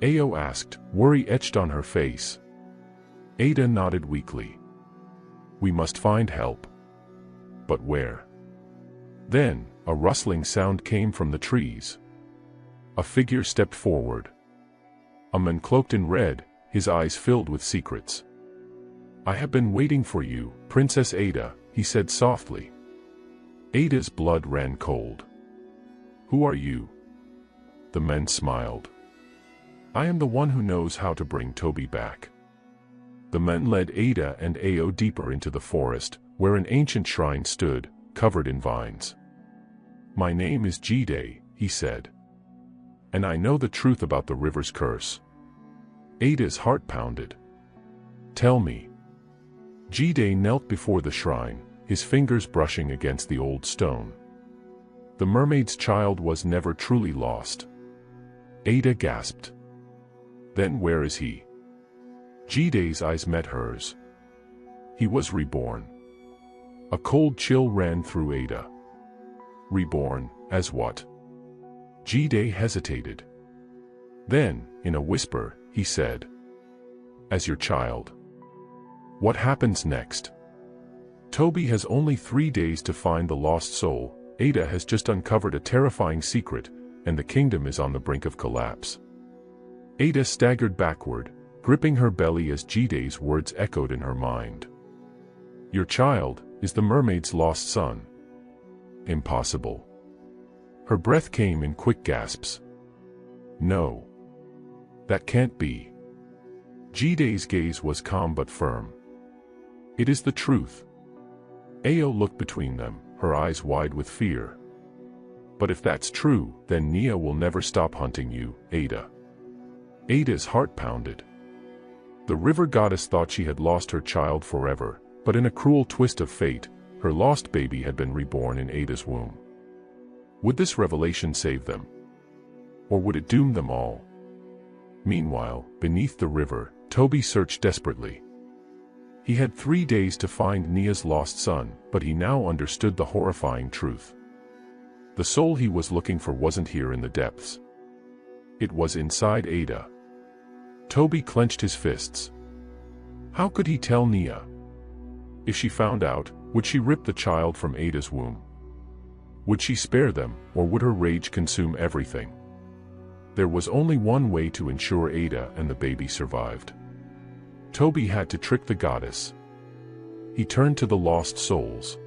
Ao asked, worry etched on her face. Ada nodded weakly. "We must find help." "But where?" Then, a rustling sound came from the trees. A figure stepped forward. A man cloaked in red, his eyes filled with secrets. "I have been waiting for you, Princess Ada," he said softly. Ada's blood ran cold. "Who are you?" The man smiled. "I am the one who knows how to bring Toby back." The man led Ada and Ao deeper into the forest, where an ancient shrine stood, covered in vines. "My name is Jide," he said. "And I know the truth about the river's curse." Ada's heart pounded. "Tell me." Jide knelt before the shrine, his fingers brushing against the old stone. "The mermaid's child was never truly lost." Ada gasped. "Then where is he?" Jide's eyes met hers. "He was reborn." A cold chill ran through Ada. "Reborn, as what?" Jide hesitated. Then, in a whisper, he said, "As your child." "What happens next?" "Toby has only 3 days to find the lost soul. Ada has just uncovered a terrifying secret, and the kingdom is on the brink of collapse." Ada staggered backward, gripping her belly as Jide's words echoed in her mind. "Your child is the mermaid's lost son." "Impossible." Her breath came in quick gasps. "No. That can't be." Jide's gaze was calm but firm. "It is the truth." Ao looked between them, her eyes wide with fear. "But if that's true, then Nia will never stop hunting you, Ada." Ada's heart pounded. The river goddess thought she had lost her child forever, but in a cruel twist of fate, her lost baby had been reborn in Ada's womb. Would this revelation save them? Or would it doom them all? Meanwhile, beneath the river, Toby searched desperately. He had 3 days to find Nia's lost son, but he now understood the horrifying truth. The soul he was looking for wasn't here in the depths. It was inside Ada. Toby clenched his fists. How could he tell Nia? If she found out, would she rip the child from Ada's womb? Would she spare them, or would her rage consume everything? There was only one way to ensure Ada and the baby survived. Toby had to trick the goddess. He turned to the lost souls.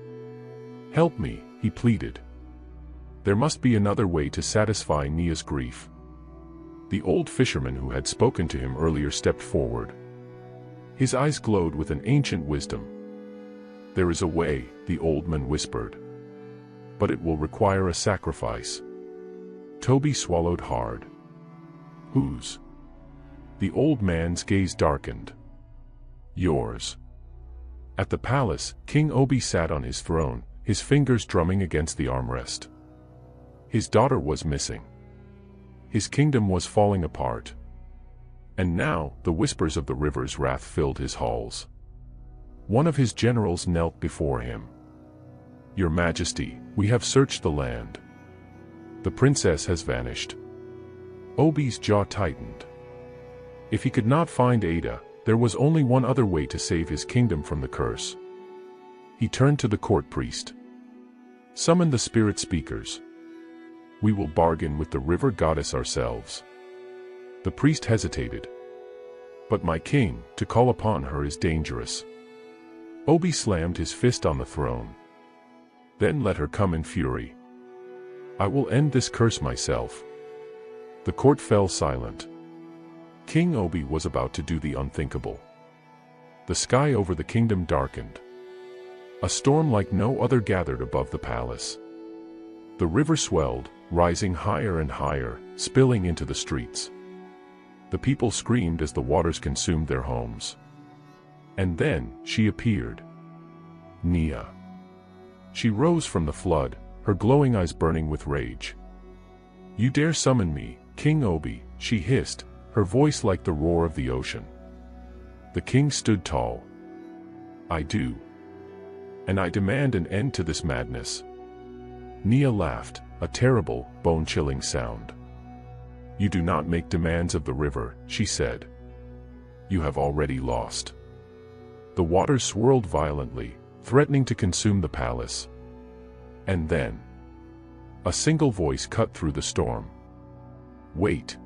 "Help me," he pleaded. There must be another way to satisfy Nia's grief. The old fisherman who had spoken to him earlier stepped forward. His eyes glowed with an ancient wisdom. "There is a way," the old man whispered. "But it will require a sacrifice." Toby swallowed hard. "Whose?" The old man's gaze darkened. "Yours." At the palace, King Obi sat on his throne, his fingers drumming against the armrest. His daughter was missing. His kingdom was falling apart. And now, the whispers of the river's wrath filled his halls. One of his generals knelt before him. "Your Majesty, we have searched the land. The princess has vanished." Obi's jaw tightened. If he could not find Ada, there was only one other way to save his kingdom from the curse. He turned to the court priest. "Summon the spirit speakers. We will bargain with the river goddess ourselves." The priest hesitated. "But my king, to call upon her is dangerous." Obi slammed his fist on the throne. "Then let her come in fury. I will end this curse myself." The court fell silent. King Obi was about to do the unthinkable. The sky over the kingdom darkened. A storm like no other gathered above the palace. The river swelled, rising higher and higher, spilling into the streets. The people screamed as the waters consumed their homes. And then, she appeared. Nia. She rose from the flood, her glowing eyes burning with rage. You dare summon me, King Obi, she hissed, her voice like the roar of the ocean. The king stood tall. I do. And I demand an end to this madness. Nia laughed, a terrible, bone-chilling sound. You do not make demands of the river, she said. You have already lost. The waters swirled violently, threatening to consume the palace. And then, a single voice cut through the storm. Wait.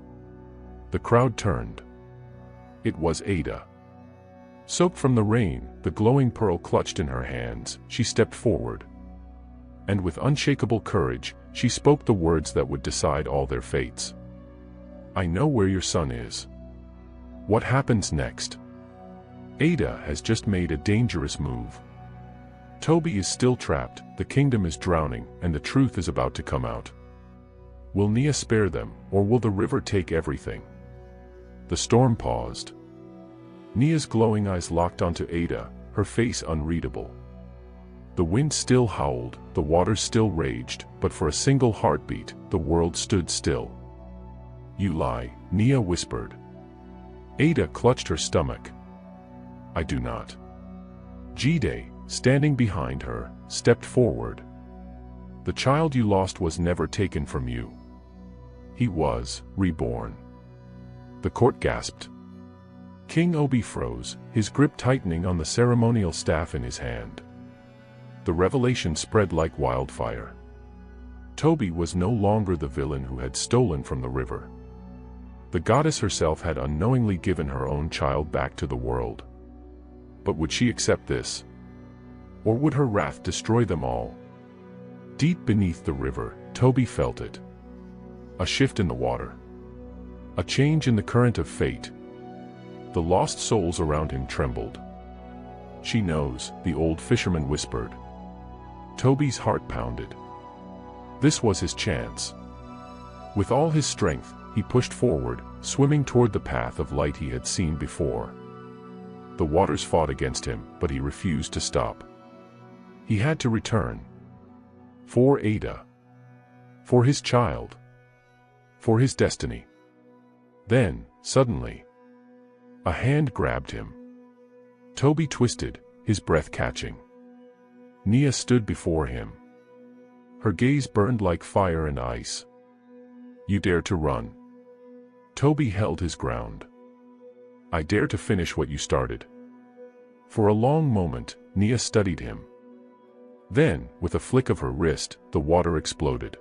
The crowd turned. It was Ada. Soaked from the rain, the glowing pearl clutched in her hands, she stepped forward. And with unshakable courage, she spoke the words that would decide all their fates. I know where your son is. What happens next? Ada has just made a dangerous move. Toby is still trapped, the kingdom is drowning, and the truth is about to come out. Will Nia spare them, or will the river take everything? The storm paused. Nia's glowing eyes locked onto Ada, her face unreadable. The wind still howled, the waters still raged, but for a single heartbeat, the world stood still. You lie, Nia whispered. Ada clutched her stomach. I do not. Jide, standing behind her, stepped forward. The child you lost was never taken from you. He was reborn. The court gasped. King Obi froze, his grip tightening on the ceremonial staff in his hand. The revelation spread like wildfire. Toby was no longer the villain who had stolen from the river. The goddess herself had unknowingly given her own child back to the world. But would she accept this? Or would her wrath destroy them all? Deep beneath the river, Toby felt it. A shift in the water. A change in the current of fate. The lost souls around him trembled. She knows, the old fisherman whispered. Toby's heart pounded. This was his chance. With all his strength, he pushed forward, swimming toward the path of light he had seen before. The waters fought against him, but he refused to stop. He had to return. For Ada. For his child. For his destiny. Then, suddenly, a hand grabbed him. Toby twisted, his breath catching. Nia stood before him. Her gaze burned like fire and ice. You dare to run. Toby held his ground. I dare to finish what you started. For a long moment, Nia studied him. Then, with a flick of her wrist, the water exploded.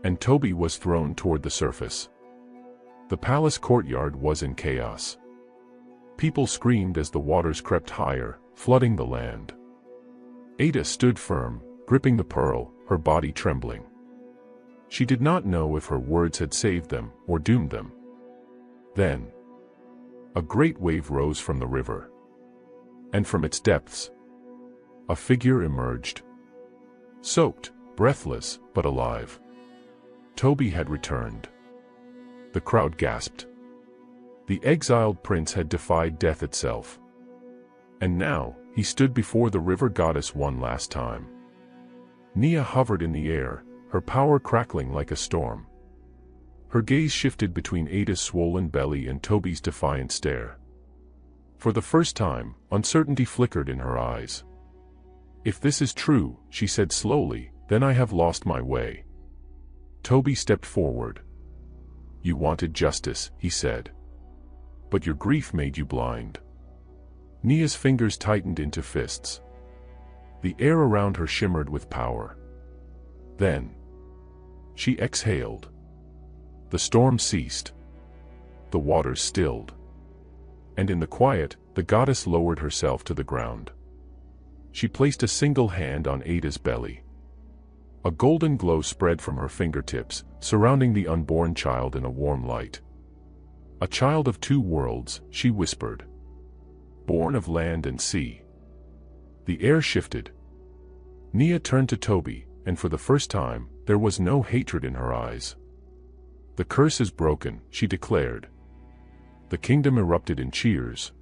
And Toby was thrown toward the surface. The palace courtyard was in chaos. People screamed as the waters crept higher, flooding the land. Ada stood firm, gripping the pearl, her body trembling. She did not know if her words had saved them or doomed them. Then, a great wave rose from the river. And from its depths, a figure emerged. Soaked, breathless, but alive. Toby had returned. The crowd gasped. The exiled prince had defied death itself. And now, he stood before the river goddess one last time. Nia hovered in the air, her power crackling like a storm. Her gaze shifted between Ada's swollen belly and Toby's defiant stare. For the first time, uncertainty flickered in her eyes. If this is true, she said slowly, then I have lost my way. Toby stepped forward. You wanted justice, he said. But your grief made you blind. Nia's fingers tightened into fists. The air around her shimmered with power. Then, she exhaled. The storm ceased. The waters stilled. And in the quiet, the goddess lowered herself to the ground. She placed a single hand on Ada's belly. A golden glow spread from her fingertips, surrounding the unborn child in a warm light. A child of two worlds, she whispered. Born of land and sea. The air shifted. Nia turned to Toby, and for the first time, there was no hatred in her eyes. The curse is broken, she declared. The kingdom erupted in cheers.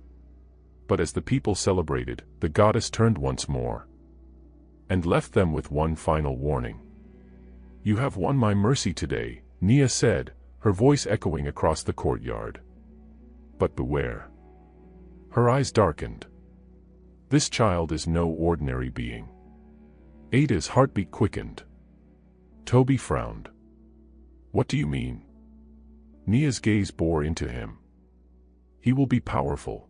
But as the people celebrated, the goddess turned once more. And left them with one final warning. You have won my mercy today, Nia said, her voice echoing across the courtyard. But beware. Her eyes darkened. This child is no ordinary being. Ada's heartbeat quickened. Toby frowned. What do you mean? Nia's gaze bore into him. He will be powerful.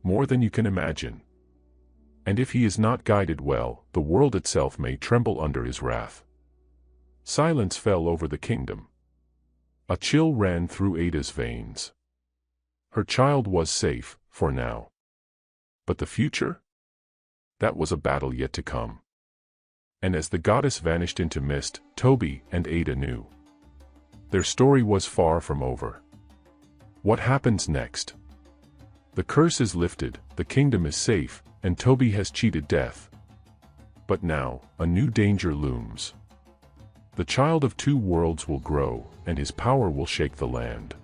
More than you can imagine. And if he is not guided well, the world itself may tremble under his wrath. Silence fell over the kingdom. A chill ran through Ada's veins. Her child was safe, for now. But the future? That was a battle yet to come. And as the goddess vanished into mist, Toby and Ada knew. Their story was far from over. What happens next? The curse is lifted, the kingdom is safe, and Toby has cheated death. But now, a new danger looms. The child of two worlds will grow, and his power will shake the land.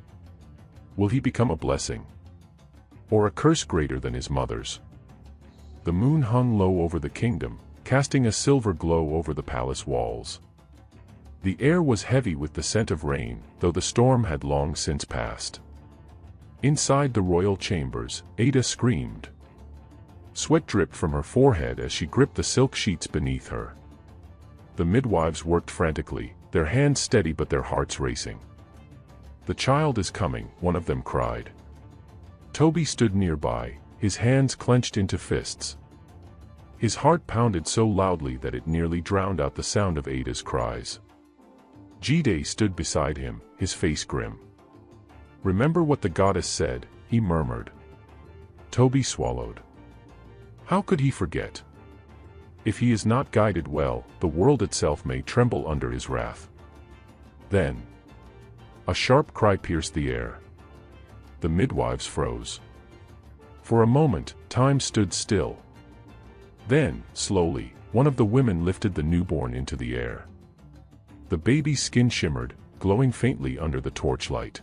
Will he become a blessing? Or a curse greater than his mother's? The moon hung low over the kingdom, casting a silver glow over the palace walls. The air was heavy with the scent of rain, though the storm had long since passed. Inside the royal chambers, Ada screamed. Sweat dripped from her forehead as she gripped the silk sheets beneath her. The midwives worked frantically, their hands steady but their hearts racing. The child is coming, one of them cried. Toby stood nearby, his hands clenched into fists. His heart pounded so loudly that it nearly drowned out the sound of Ada's cries. Jide stood beside him, his face grim. Remember what the goddess said, he murmured. Toby swallowed. How could he forget? If he is not guided well, the world itself may tremble under his wrath. Then, a sharp cry pierced the air. The midwives froze. For a moment, time stood still. Then, slowly, one of the women lifted the newborn into the air. The baby's skin shimmered, glowing faintly under the torchlight.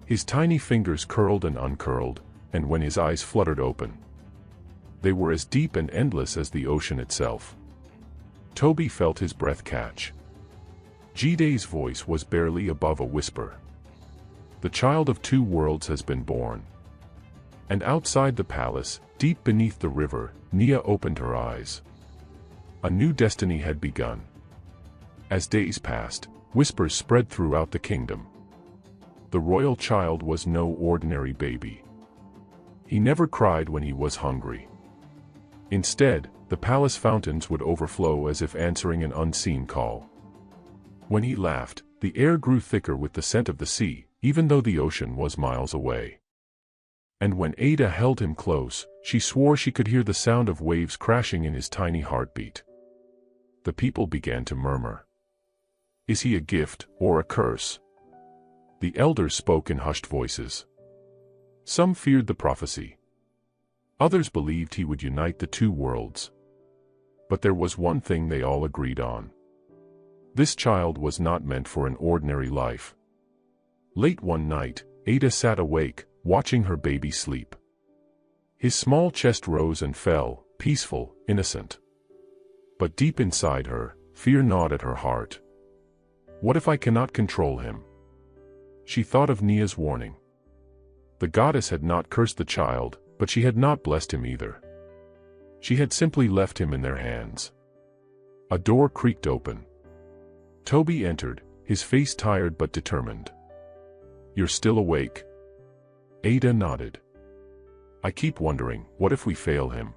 His tiny fingers curled and uncurled, and when his eyes fluttered open, they were as deep and endless as the ocean itself. Toby felt his breath catch. Jide's voice was barely above a whisper. The child of two worlds has been born. And outside the palace, deep beneath the river, Nia opened her eyes. A new destiny had begun. As days passed, whispers spread throughout the kingdom. The royal child was no ordinary baby. He never cried when he was hungry. Instead, the palace fountains would overflow as if answering an unseen call. When he laughed, the air grew thicker with the scent of the sea, even though the ocean was miles away. And when Ada held him close, she swore she could hear the sound of waves crashing in his tiny heartbeat. The people began to murmur. Is he a gift, or a curse? The elders spoke in hushed voices. Some feared the prophecy. Others believed he would unite the two worlds. But there was one thing they all agreed on. This child was not meant for an ordinary life. Late one night, Ada sat awake, watching her baby sleep. His small chest rose and fell, peaceful, innocent. But deep inside her, fear gnawed at her heart. What if I cannot control him? She thought of Nia's warning. The goddess had not cursed the child, but she had not blessed him either. She had simply left him in their hands. A door creaked open. Toby entered, his face tired but determined. You're still awake? Ada nodded. I keep wondering, what if we fail him?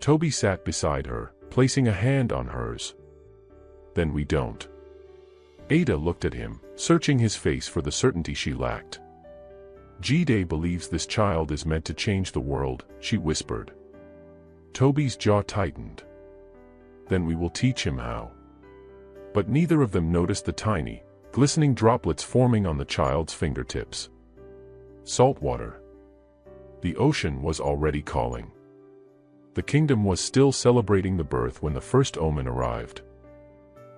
Toby sat beside her, placing a hand on hers. Then we don't. Ada looked at him, searching his face for the certainty she lacked. Jide believes this child is meant to change the world, she whispered. Toby's jaw tightened. Then we will teach him how. But neither of them noticed the tiny, glistening droplets forming on the child's fingertips. Salt water. The ocean was already calling. The kingdom was still celebrating the birth when the first omen arrived.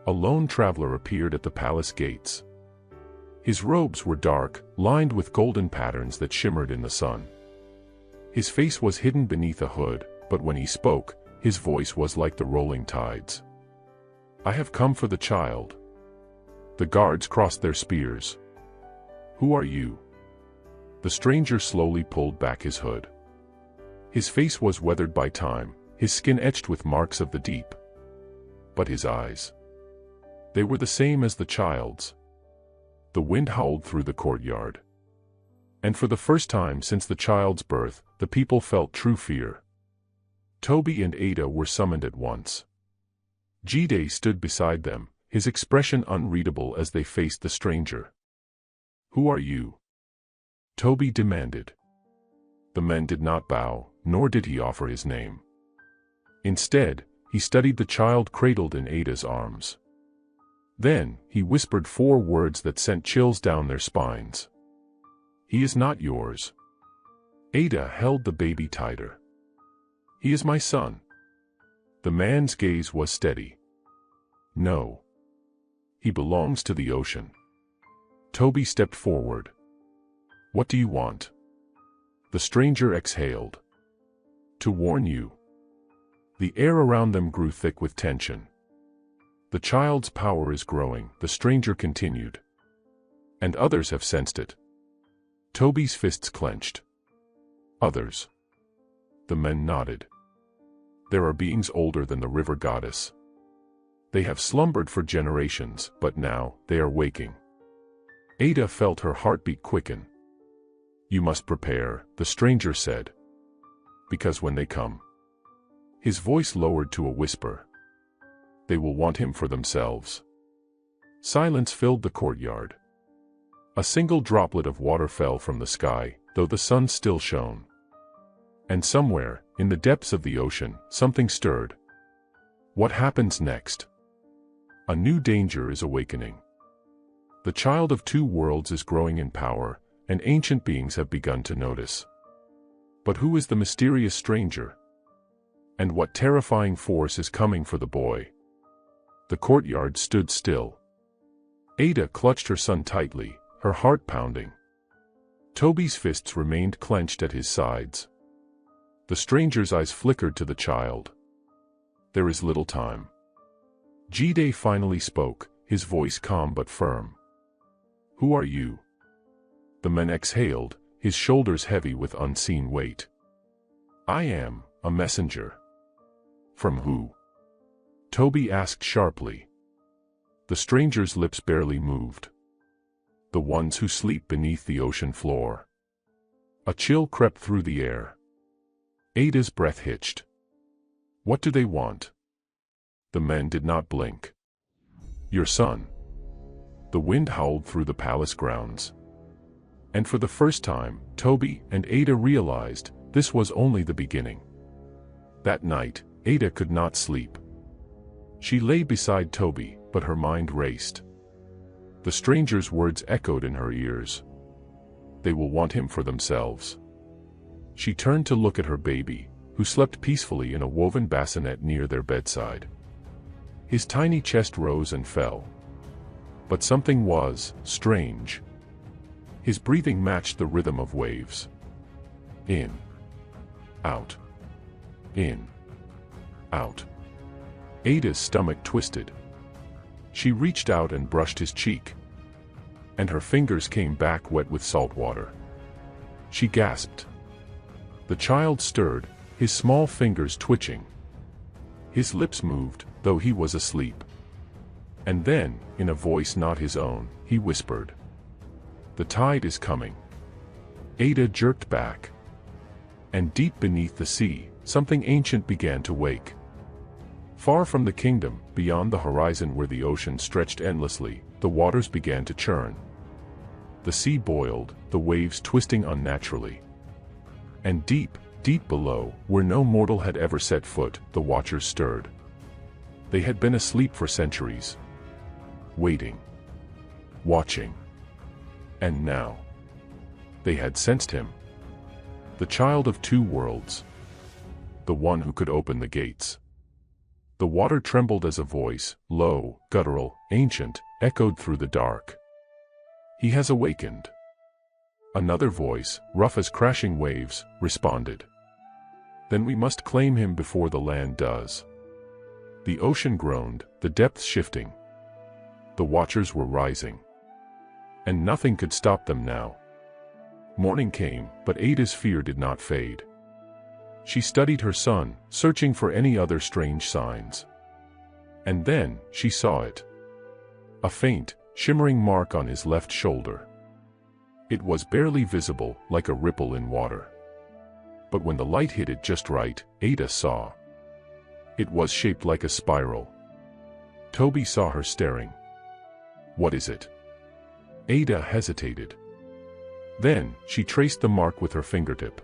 A lone traveler appeared at the palace gates. His robes were dark, lined with golden patterns that shimmered in the sun. His face was hidden beneath a hood, but when he spoke, his voice was like the rolling tides. I have come for the child. The guards crossed their spears. "Who are you?" The stranger slowly pulled back his hood. His face was weathered by time, his skin etched with marks of the deep. But his eyes, they were the same as the child's. The wind howled through the courtyard. And for the first time since the child's birth, the people felt true fear. Toby and Ada were summoned at once. Jide stood beside them, his expression unreadable as they faced the stranger. "Who are you?" Toby demanded. The man did not bow, nor did he offer his name. Instead, he studied the child cradled in Ada's arms. Then, he whispered 4 words that sent chills down their spines. "He is not yours." Ada held the baby tighter. "He is my son." The man's gaze was steady. "No. He belongs to the ocean." Toby stepped forward. "What do you want?" The stranger exhaled. "To warn you." The air around them grew thick with tension. "The child's power is growing," the stranger continued. "And others have sensed it." Toby's fists clenched. "Others?" The men nodded. "There are beings older than the river goddess. They have slumbered for generations, but now, they are waking." Ada felt her heartbeat quicken. "You must prepare," the stranger said. "Because when they come," his voice lowered to a whisper, "they will want him for themselves." Silence filled the courtyard. A single droplet of water fell from the sky, though the sun still shone. And somewhere, in the depths of the ocean, something stirred. What happens next? A new danger is awakening. The child of 2 worlds is growing in power, and ancient beings have begun to notice. But who is the mysterious stranger? And what terrifying force is coming for the boy? The courtyard stood still. Ada clutched her son tightly, her heart pounding. Toby's fists remained clenched at his sides. The stranger's eyes flickered to the child. "There is little time." Jide finally spoke, his voice calm but firm. "Who are you?" The man exhaled, his shoulders heavy with unseen weight. "I am a messenger." "From who?" Toby asked sharply. The stranger's lips barely moved. "The ones who sleep beneath the ocean floor." A chill crept through the air. Ada's breath hitched. "What do they want?" The men did not blink. "Your son." The wind howled through the palace grounds. And for the first time, Toby and Ada realized this was only the beginning. That night, Ada could not sleep. She lay beside Toby, but her mind raced. The stranger's words echoed in her ears. They will want him for themselves. She turned to look at her baby, who slept peacefully in a woven bassinet near their bedside. His tiny chest rose and fell. But something was strange. His breathing matched the rhythm of waves. In. Out. In. Out. Ada's stomach twisted. She reached out and brushed his cheek. And her fingers came back wet with salt water. She gasped. The child stirred, his small fingers twitching. His lips moved, though he was asleep. And then, in a voice not his own, he whispered, "The tide is coming." Ada jerked back. And deep beneath the sea, something ancient began to wake. Far from the kingdom, beyond the horizon where the ocean stretched endlessly, the waters began to churn. The sea boiled, the waves twisting unnaturally. And deep, deep below, where no mortal had ever set foot, the watchers stirred. They had been asleep for centuries. Waiting. Watching. And now. They had sensed him. The child of 2 worlds. The one who could open the gates. The water trembled as a voice, low, guttural, ancient, echoed through the dark. "He has awakened." Another voice, rough as crashing waves, responded. "Then we must claim him before the land does." The ocean groaned, the depths shifting. The Watchers were rising. And nothing could stop them now. Morning came, but Ada's fear did not fade. She studied her son, searching for any other strange signs. And then, she saw it. A faint, shimmering mark on his left shoulder. It was barely visible, like a ripple in water. But when the light hit it just right, Ada saw. It was shaped like a spiral. Toby saw her staring. "What is it?" Ada hesitated. Then, she traced the mark with her fingertip.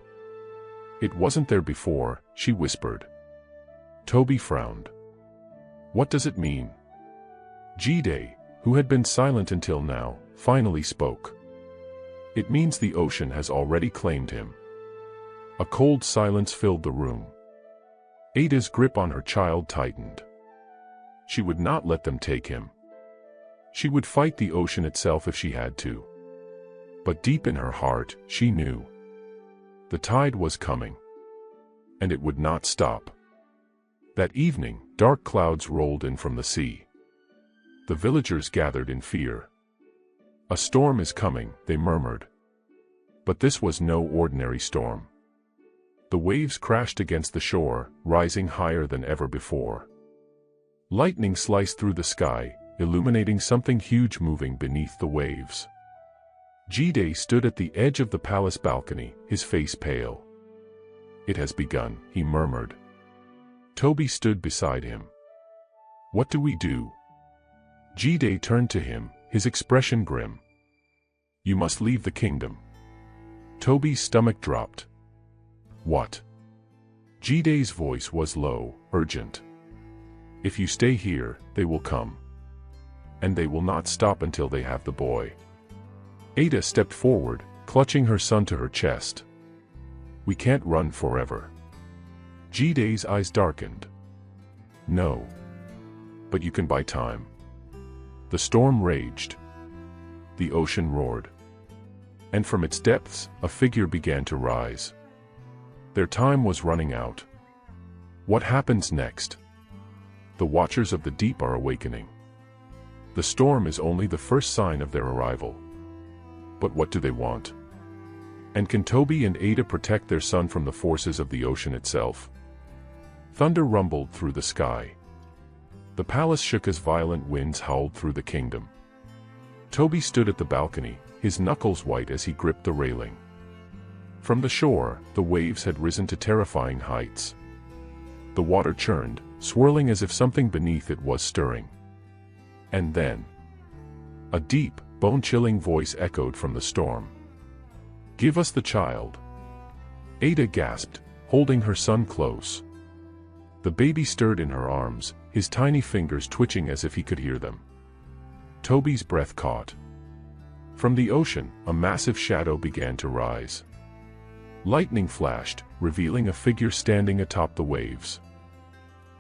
"It wasn't there before," she whispered. Toby frowned. "What does it mean?" Jide, who had been silent until now, finally spoke. "It means the ocean has already claimed him." A cold silence filled the room. Ada's grip on her child tightened. She would not let them take him. She would fight the ocean itself if she had to. But deep in her heart, she knew. The tide was coming. And it would not stop. That evening, dark clouds rolled in from the sea. The villagers gathered in fear. "A storm is coming," they murmured. But this was no ordinary storm. The waves crashed against the shore, rising higher than ever before. Lightning sliced through the sky, illuminating something huge moving beneath the waves. Jide stood at the edge of the palace balcony, his face pale. "It has begun," he murmured. Toby stood beside him. "What do we do?" Jide turned to him, his expression grim. "You must leave the kingdom." Toby's stomach dropped. "What?" Jide's voice was low, urgent. "If you stay here, they will come. And they will not stop until they have the boy." Ada stepped forward, clutching her son to her chest. "We can't run forever." Jide's eyes darkened. "No. But you can buy time." The storm raged. The ocean roared. And from its depths, a figure began to rise. Their time was running out. What happens next? The Watchers of the Deep are awakening. The storm is only the first sign of their arrival. But what do they want? And can Toby and Ada protect their son from the forces of the ocean itself? Thunder rumbled through the sky. The palace shook as violent winds howled through the kingdom. Toby stood at the balcony, his knuckles white as he gripped the railing. From the shore, the waves had risen to terrifying heights. The water churned, swirling as if something beneath it was stirring. And then, a deep, bone-chilling voice echoed from the storm. "Give us the child." Ada gasped, holding her son close. The baby stirred in her arms, his tiny fingers twitching as if he could hear them. Toby's breath caught. From the ocean, a massive shadow began to rise. Lightning flashed, revealing a figure standing atop the waves.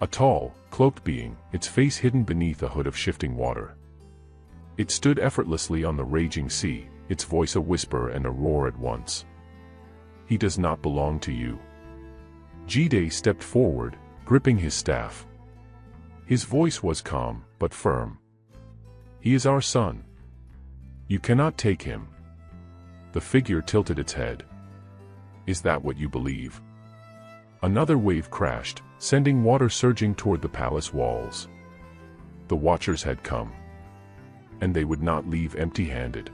A tall, cloaked being, its face hidden beneath a hood of shifting water. It stood effortlessly on the raging sea, its voice a whisper and a roar at once. "He does not belong to you." Jide stepped forward, gripping his staff. His voice was calm, but firm. "He is our son. You cannot take him." The figure tilted its head. "Is that what you believe?" Another wave crashed, sending water surging toward the palace walls. The Watchers had come. And they would not leave empty-handed.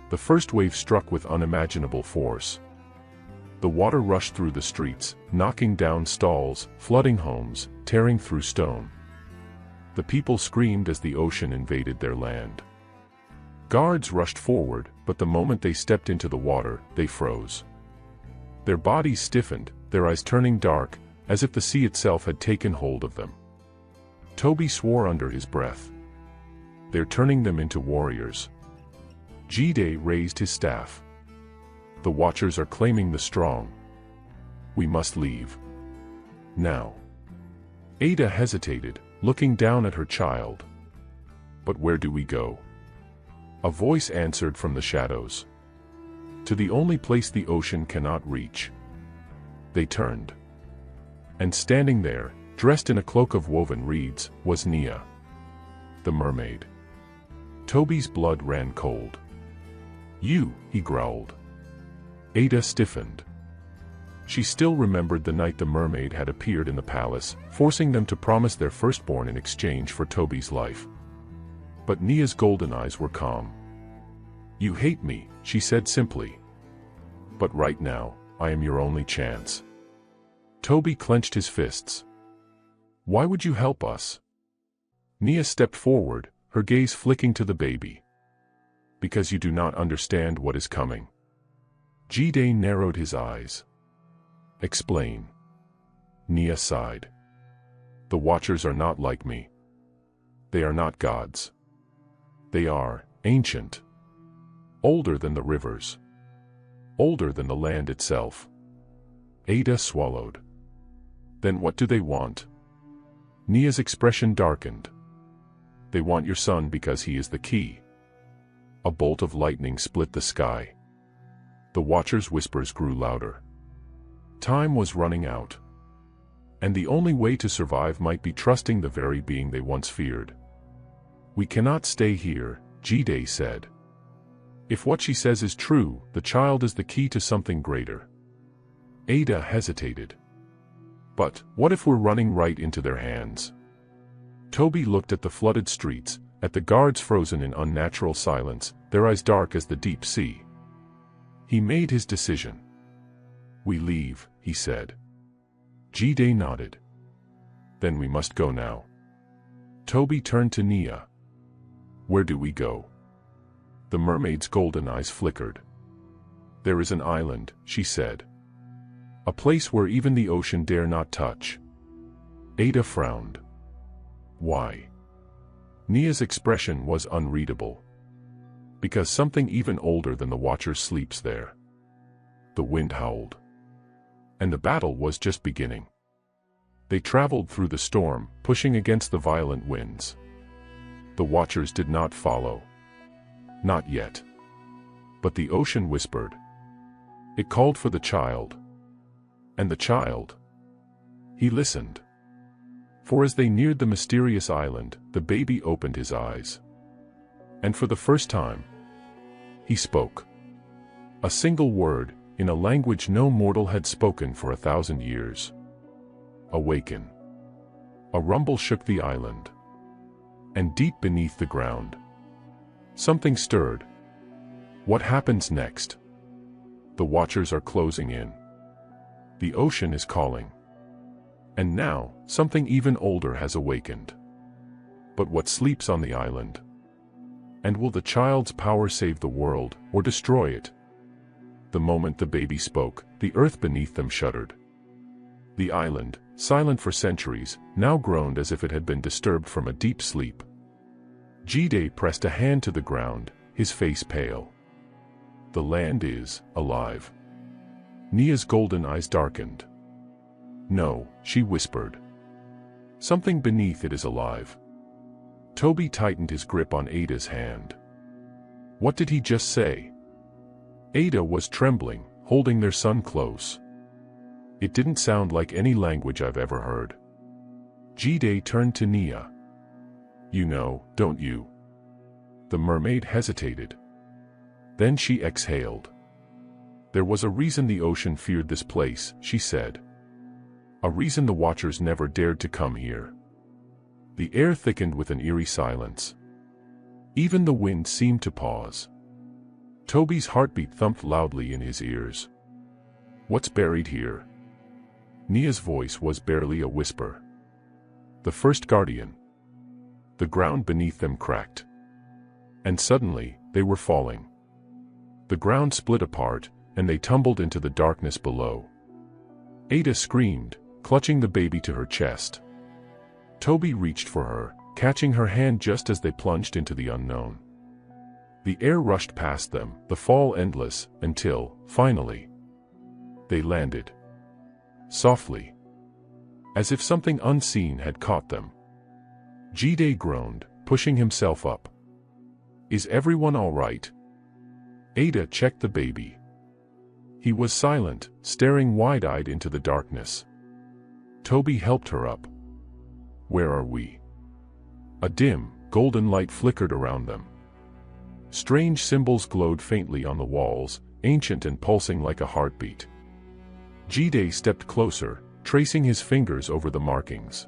The first wave struck with unimaginable force. The water rushed through the streets, knocking down stalls, flooding homes, tearing through stone. The people screamed as the ocean invaded their land. Guards rushed forward, but the moment they stepped into the water, they froze. Their bodies stiffened, their eyes turning dark, as if the sea itself had taken hold of them. Toby swore under his breath. "They're turning them into warriors." Jide raised his staff. "The Watchers are claiming the strong. We must leave. Now." Ada hesitated, looking down at her child. "But where do we go?" A voice answered from the shadows. "To the only place the ocean cannot reach." They turned. And standing there, dressed in a cloak of woven reeds, was Nia, the mermaid. Toby's blood ran cold. "You," he growled. Ada stiffened. She still remembered the night the mermaid had appeared in the palace, forcing them to promise their firstborn in exchange for Toby's life. But Nia's golden eyes were calm. "You hate me," she said simply. "But right now, I am your only chance." Toby clenched his fists. "Why would you help us?" Nia stepped forward, her gaze flicking to the baby. "Because you do not understand what is coming." Jide narrowed his eyes. "Explain." Nia sighed. "The Watchers are not like me. They are not gods. They are ancient. Older than the rivers. Older than the land itself." Ada swallowed. "Then what do they want?" Nia's expression darkened. "They want your son because he is the key." A bolt of lightning split the sky. The Watchers' whispers grew louder. Time was running out. And the only way to survive might be trusting the very being they once feared. "We cannot stay here," Jide said. "If what she says is true, the child is the key to something greater." Ada hesitated. "But what if we're running right into their hands?" Toby looked at the flooded streets, at the guards frozen in unnatural silence, their eyes dark as the deep sea. He made his decision. "We leave," he said. Jide nodded. "Then we must go now." Toby turned to Nia. "Where do we go?" The mermaid's golden eyes flickered. "There is an island," she said. "A place where even the ocean dare not touch." Ada frowned. "Why?" Nia's expression was unreadable. "Because something even older than the Watchers sleeps there." The wind howled. And the battle was just beginning. They traveled through the storm, pushing against the violent winds. The Watchers did not follow. Not yet. But the ocean whispered. It called for the child. And the child. He listened. For as they neared the mysterious island, the baby opened his eyes. And for the first time, he spoke. A single word, in a language no mortal had spoken for 1,000 years. Awaken. A rumble shook the island. And deep beneath the ground, something stirred. What happens next? The Watchers are closing in. The ocean is calling. And now, something even older has awakened. But what sleeps on the island? And will the child's power save the world, or destroy it? The moment the baby spoke, the earth beneath them shuddered. The island, silent for centuries, now groaned as if it had been disturbed from a deep sleep. Jide pressed a hand to the ground, his face pale. The land is alive. Nia's golden eyes darkened. No, she whispered. Something beneath it is alive. Toby tightened his grip on Ada's hand. What did he just say? Ada was trembling, holding their son close. It didn't sound like any language I've ever heard. Jide turned to Nia. You know, don't you? The mermaid hesitated. Then she exhaled. There was a reason the ocean feared this place, she said. A reason the Watchers never dared to come here. The air thickened with an eerie silence. Even the wind seemed to pause. Toby's heartbeat thumped loudly in his ears. What's buried here? Nia's voice was barely a whisper. The first guardian. The ground beneath them cracked. And suddenly, they were falling. The ground split apart, and they tumbled into the darkness below. Ada screamed, clutching the baby to her chest. Toby reached for her, catching her hand just as they plunged into the unknown. The air rushed past them, the fall endless, until, finally, they landed. Softly. As if something unseen had caught them. Jide groaned, pushing himself up. Is everyone all right? Ada checked the baby. He was silent, staring wide-eyed into the darkness. Toby helped her up. Where are we? A dim, golden light flickered around them. Strange symbols glowed faintly on the walls, ancient and pulsing like a heartbeat. Jide stepped closer, tracing his fingers over the markings.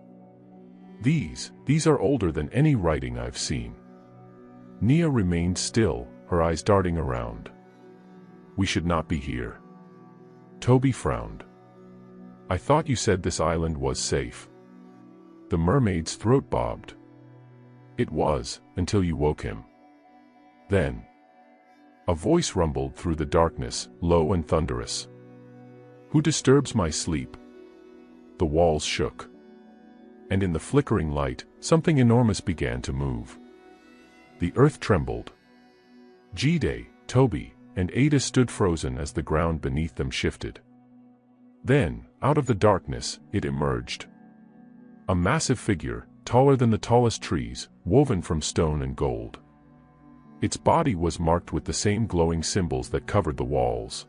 These are older than any writing I've seen. Nia remained still, her eyes darting around. We should not be here. Toby frowned. I thought you said this island was safe. The mermaid's throat bobbed. It was, until you woke him. Then, a voice rumbled through the darkness, low and thunderous. Who disturbs my sleep? The walls shook. And in the flickering light, something enormous began to move. The earth trembled. Jide, Toby, and Ada stood frozen as the ground beneath them shifted. Then, out of the darkness, it emerged. A massive figure, taller than the tallest trees, woven from stone and gold. Its body was marked with the same glowing symbols that covered the walls.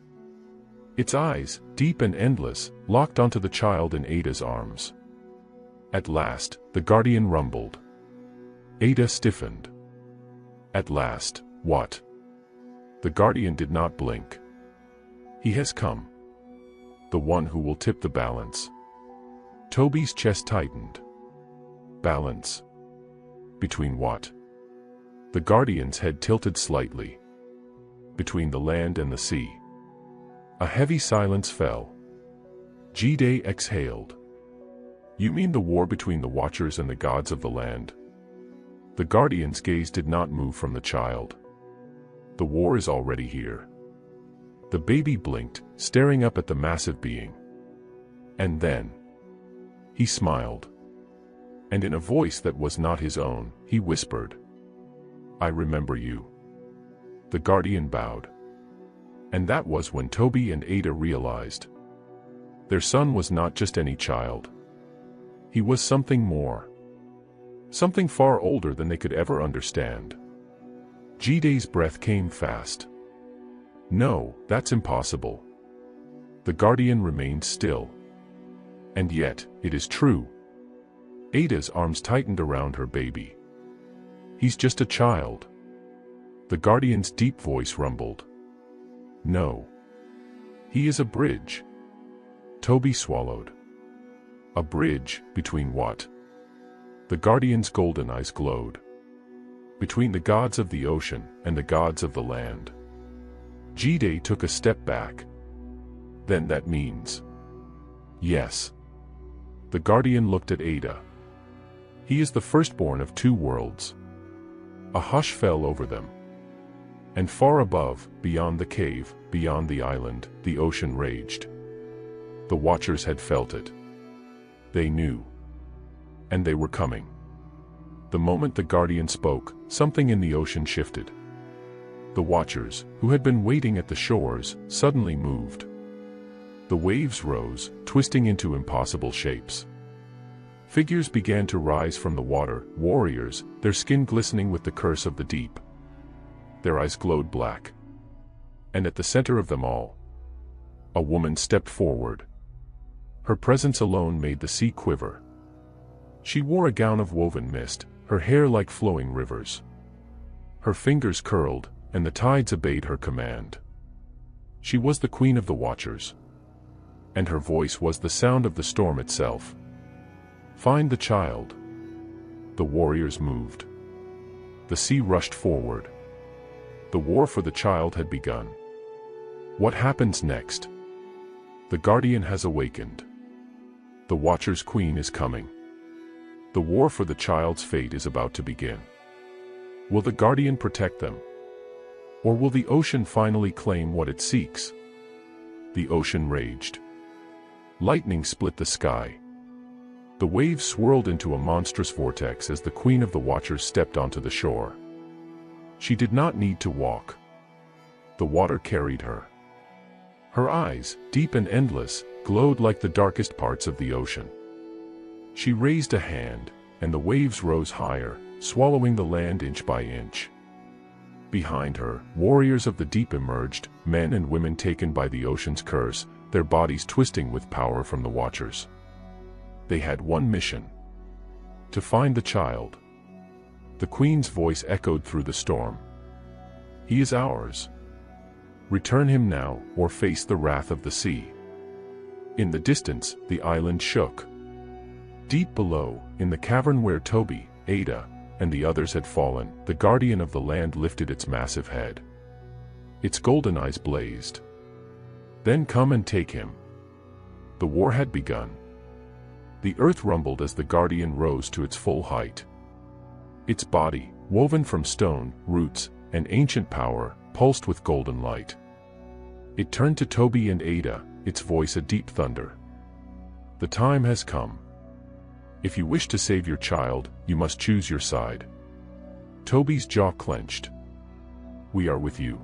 Its eyes, deep and endless, locked onto the child in Ada's arms. At last, the guardian rumbled. Ada stiffened. At last, what? The guardian did not blink. He has come. The one who will tip the balance. Toby's chest tightened. Balance. Between what? The guardian's head tilted slightly. Between the land and the sea. A heavy silence fell. Jide exhaled. You mean the war between the Watchers and the gods of the land? The guardian's gaze did not move from the child. The war is already here. The baby blinked, staring up at the massive being. And then, he smiled. And in a voice that was not his own, he whispered, I remember you. The guardian bowed. And that was when Toby and Ada realized. Their son was not just any child. He was something more. Something far older than they could ever understand. Jide's breath came fast. No, that's impossible. The guardian remained still. And yet, it is true. Ada's arms tightened around her baby. He's just a child. The guardian's deep voice rumbled. No. He is a bridge. Toby swallowed. A bridge, between what? The guardian's golden eyes glowed. Between the gods of the ocean and the gods of the land. Jide took a step back. Then that means. Yes. The guardian looked at Ada. He is the firstborn of two worlds. A hush fell over them. And far above, beyond the cave, beyond the island, the ocean raged. The Watchers had felt it. They knew. And they were coming. The moment the guardian spoke, something in the ocean shifted. The Watchers, who had been waiting at the shores, suddenly moved. The waves rose, twisting into impossible shapes. Figures began to rise from the water, warriors, their skin glistening with the curse of the deep. Their eyes glowed black. And at the center of them all, a woman stepped forward. Her presence alone made the sea quiver. She wore a gown of woven mist, her hair like flowing rivers. Her fingers curled, and the tides obeyed her command. She was the queen of the Watchers. And her voice was the sound of the storm itself. Find the child. The warriors moved. The sea rushed forward. The war for the child had begun. What happens next? The guardian has awakened. The Watcher's queen is coming. The war for the child's fate is about to begin. Will the guardian protect them? Or will the ocean finally claim what it seeks? The ocean raged. Lightning split the sky. The waves swirled into a monstrous vortex as the queen of the Watchers stepped onto the shore. She did not need to walk. The water carried her. Her eyes, deep and endless, glowed like the darkest parts of the ocean. She raised a hand, and the waves rose higher, swallowing the land inch by inch. Behind her, warriors of the deep emerged, men and women taken by the ocean's curse, their bodies twisting with power from the Watchers. They had one mission: to find the child. The queen's voice echoed through the storm. He is ours. Return him now, or face the wrath of the sea." In the distance, the island shook. Deep below, in the cavern where Toby, Ada, and the others had fallen, the guardian of the land lifted its massive head. Its golden eyes blazed. "Then come and take him." The war had begun. The earth rumbled as the guardian rose to its full height. Its body, woven from stone, roots, and ancient power, pulsed with golden light. It turned to Toby and Ada, its voice a deep thunder. "The time has come. If you wish to save your child, you must choose your side." Toby's jaw clenched. "We are with you."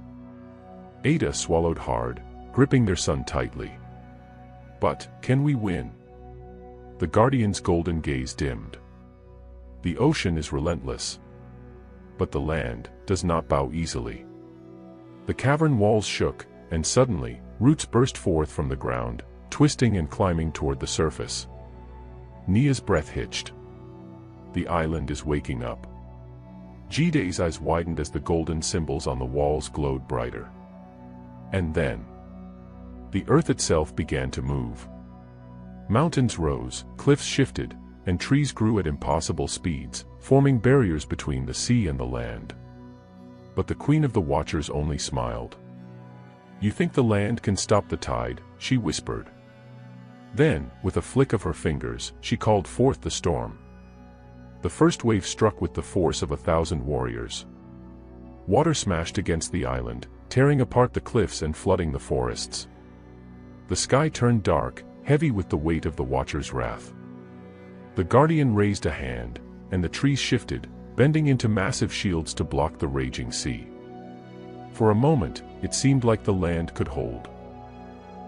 Ada swallowed hard, gripping their son tightly. "But, can we win?" The guardian's golden gaze dimmed. "The ocean is relentless. But the land does not bow easily." The cavern walls shook, and suddenly, roots burst forth from the ground, twisting and climbing toward the surface. Nia's breath hitched. The island is waking up. Jide's eyes widened as the golden symbols on the walls glowed brighter. And then, the earth itself began to move. Mountains rose, cliffs shifted, and trees grew at impossible speeds, forming barriers between the sea and the land. But the Queen of the Watchers only smiled. "You think the land can stop the tide?" she whispered. Then, with a flick of her fingers, she called forth the storm. The first wave struck with the force of 1,000 warriors. Water smashed against the island, tearing apart the cliffs and flooding the forests. The sky turned dark, heavy with the weight of the Watcher's wrath. The Guardian raised a hand, and the trees shifted, bending into massive shields to block the raging sea. For a moment, it seemed like the land could hold.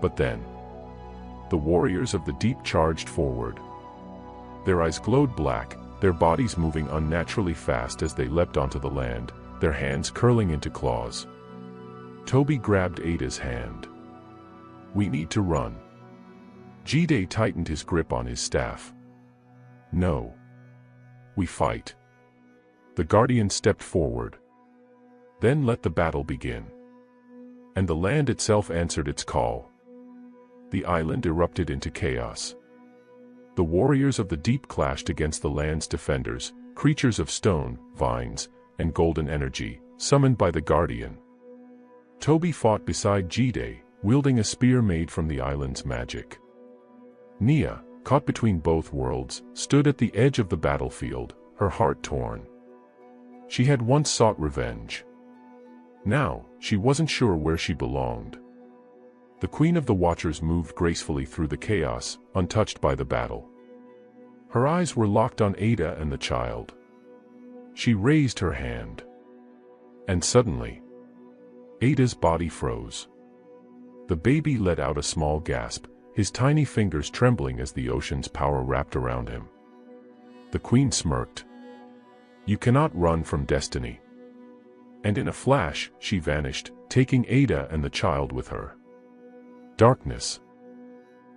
But then, the warriors of the deep charged forward. Their eyes glowed black, their bodies moving unnaturally fast as they leapt onto the land, their hands curling into claws. Toby grabbed Ada's hand. "We need to run." Jide tightened his grip on his staff. "No. We fight." The Guardian stepped forward. "Then let the battle begin." And the land itself answered its call. The island erupted into chaos. The warriors of the deep clashed against the land's defenders, creatures of stone, vines, and golden energy, summoned by the Guardian. Toby fought beside Jide, wielding a spear made from the island's magic. Nia, caught between both worlds, stood at the edge of the battlefield, her heart torn. She had once sought revenge. Now, she wasn't sure where she belonged. The Queen of the Watchers moved gracefully through the chaos, untouched by the battle. Her eyes were locked on Ada and the child. She raised her hand. And suddenly, Ada's body froze. The baby let out a small gasp, his tiny fingers trembling as the ocean's power wrapped around him. The Queen smirked. "You cannot run from destiny." And in a flash, she vanished, taking Ada and the child with her. Darkness.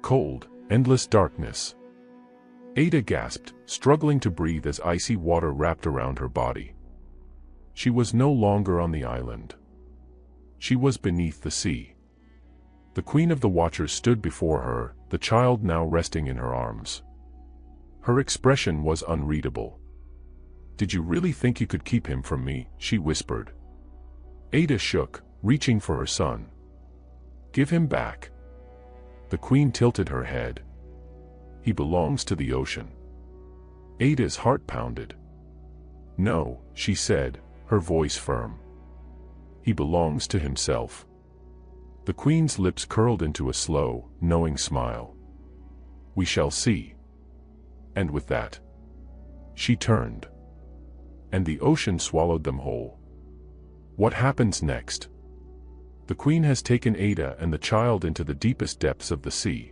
Cold, endless darkness. Ada gasped, struggling to breathe as icy water wrapped around her body. She was no longer on the island. She was beneath the sea. The Queen of the Watchers stood before her, the child now resting in her arms. Her expression was unreadable. "Did you really think you could keep him from me?" she whispered. Ada shook, reaching for her son. "Give him back." The Queen tilted her head. "He belongs to the ocean." Ada's heart pounded. "No," she said, her voice firm. "He belongs to himself." The Queen's lips curled into a slow, knowing smile. "We shall see." And with that, she turned. And the ocean swallowed them whole. What happens next? The Queen has taken Ada and the child into the deepest depths of the sea.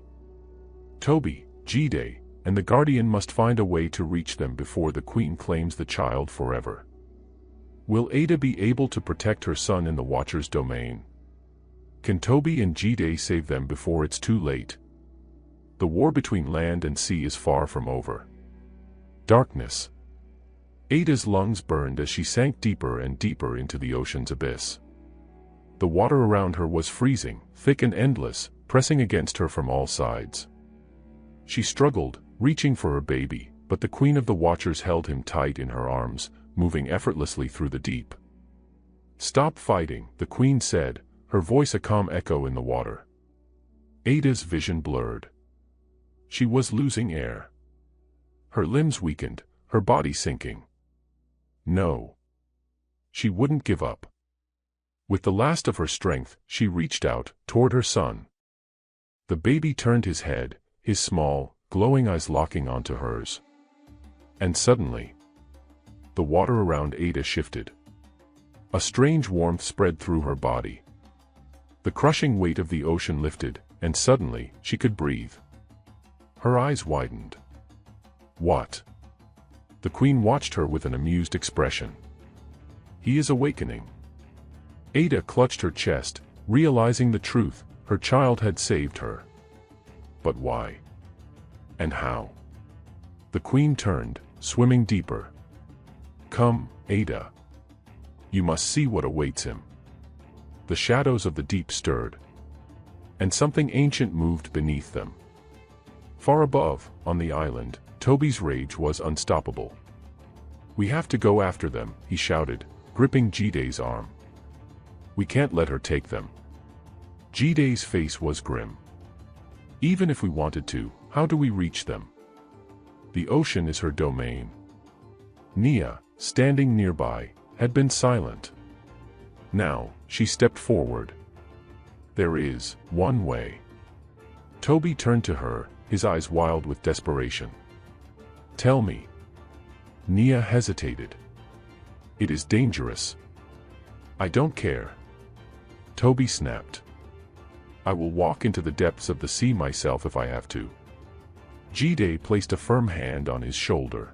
Toby, Jide, and the Guardian must find a way to reach them before the Queen claims the child forever. Will Ada be able to protect her son in the Watcher's domain? Can Toby and Jide save them before it's too late? The war between land and sea is far from over. Darkness. Ada's lungs burned as she sank deeper and deeper into the ocean's abyss. The water around her was freezing, thick and endless, pressing against her from all sides. She struggled, reaching for her baby, but the Queen of the Watchers held him tight in her arms, moving effortlessly through the deep. "Stop fighting," the Queen said, her voice a calm echo in the water. Ada's vision blurred. She was losing air. Her limbs weakened, her body sinking. No. She wouldn't give up. With the last of her strength, she reached out, toward her son. The baby turned his head, his small, glowing eyes locking onto hers. And suddenly, the water around Ada shifted. A strange warmth spread through her body. The crushing weight of the ocean lifted, and suddenly, she could breathe. Her eyes widened. What? The Queen watched her with an amused expression. He is awakening. Ada clutched her chest, realizing the truth, her child had saved her. But why? And how? The Queen turned, swimming deeper. Come, Ada. You must see what awaits him. The shadows of the deep stirred. And something ancient moved beneath them. Far above, on the island, Toby's rage was unstoppable. "We have to go after them," he shouted, gripping Jide's arm. "We can't let her take them." Jide's face was grim. "Even if we wanted to, how do we reach them? The ocean is her domain." Nia, standing nearby, had been silent. Now, she stepped forward. "There is one way." Toby turned to her, his eyes wild with desperation. "Tell me." Nia hesitated. "It is dangerous." "I don't care." Toby snapped. "I will walk into the depths of the sea myself if I have to." Jide placed a firm hand on his shoulder.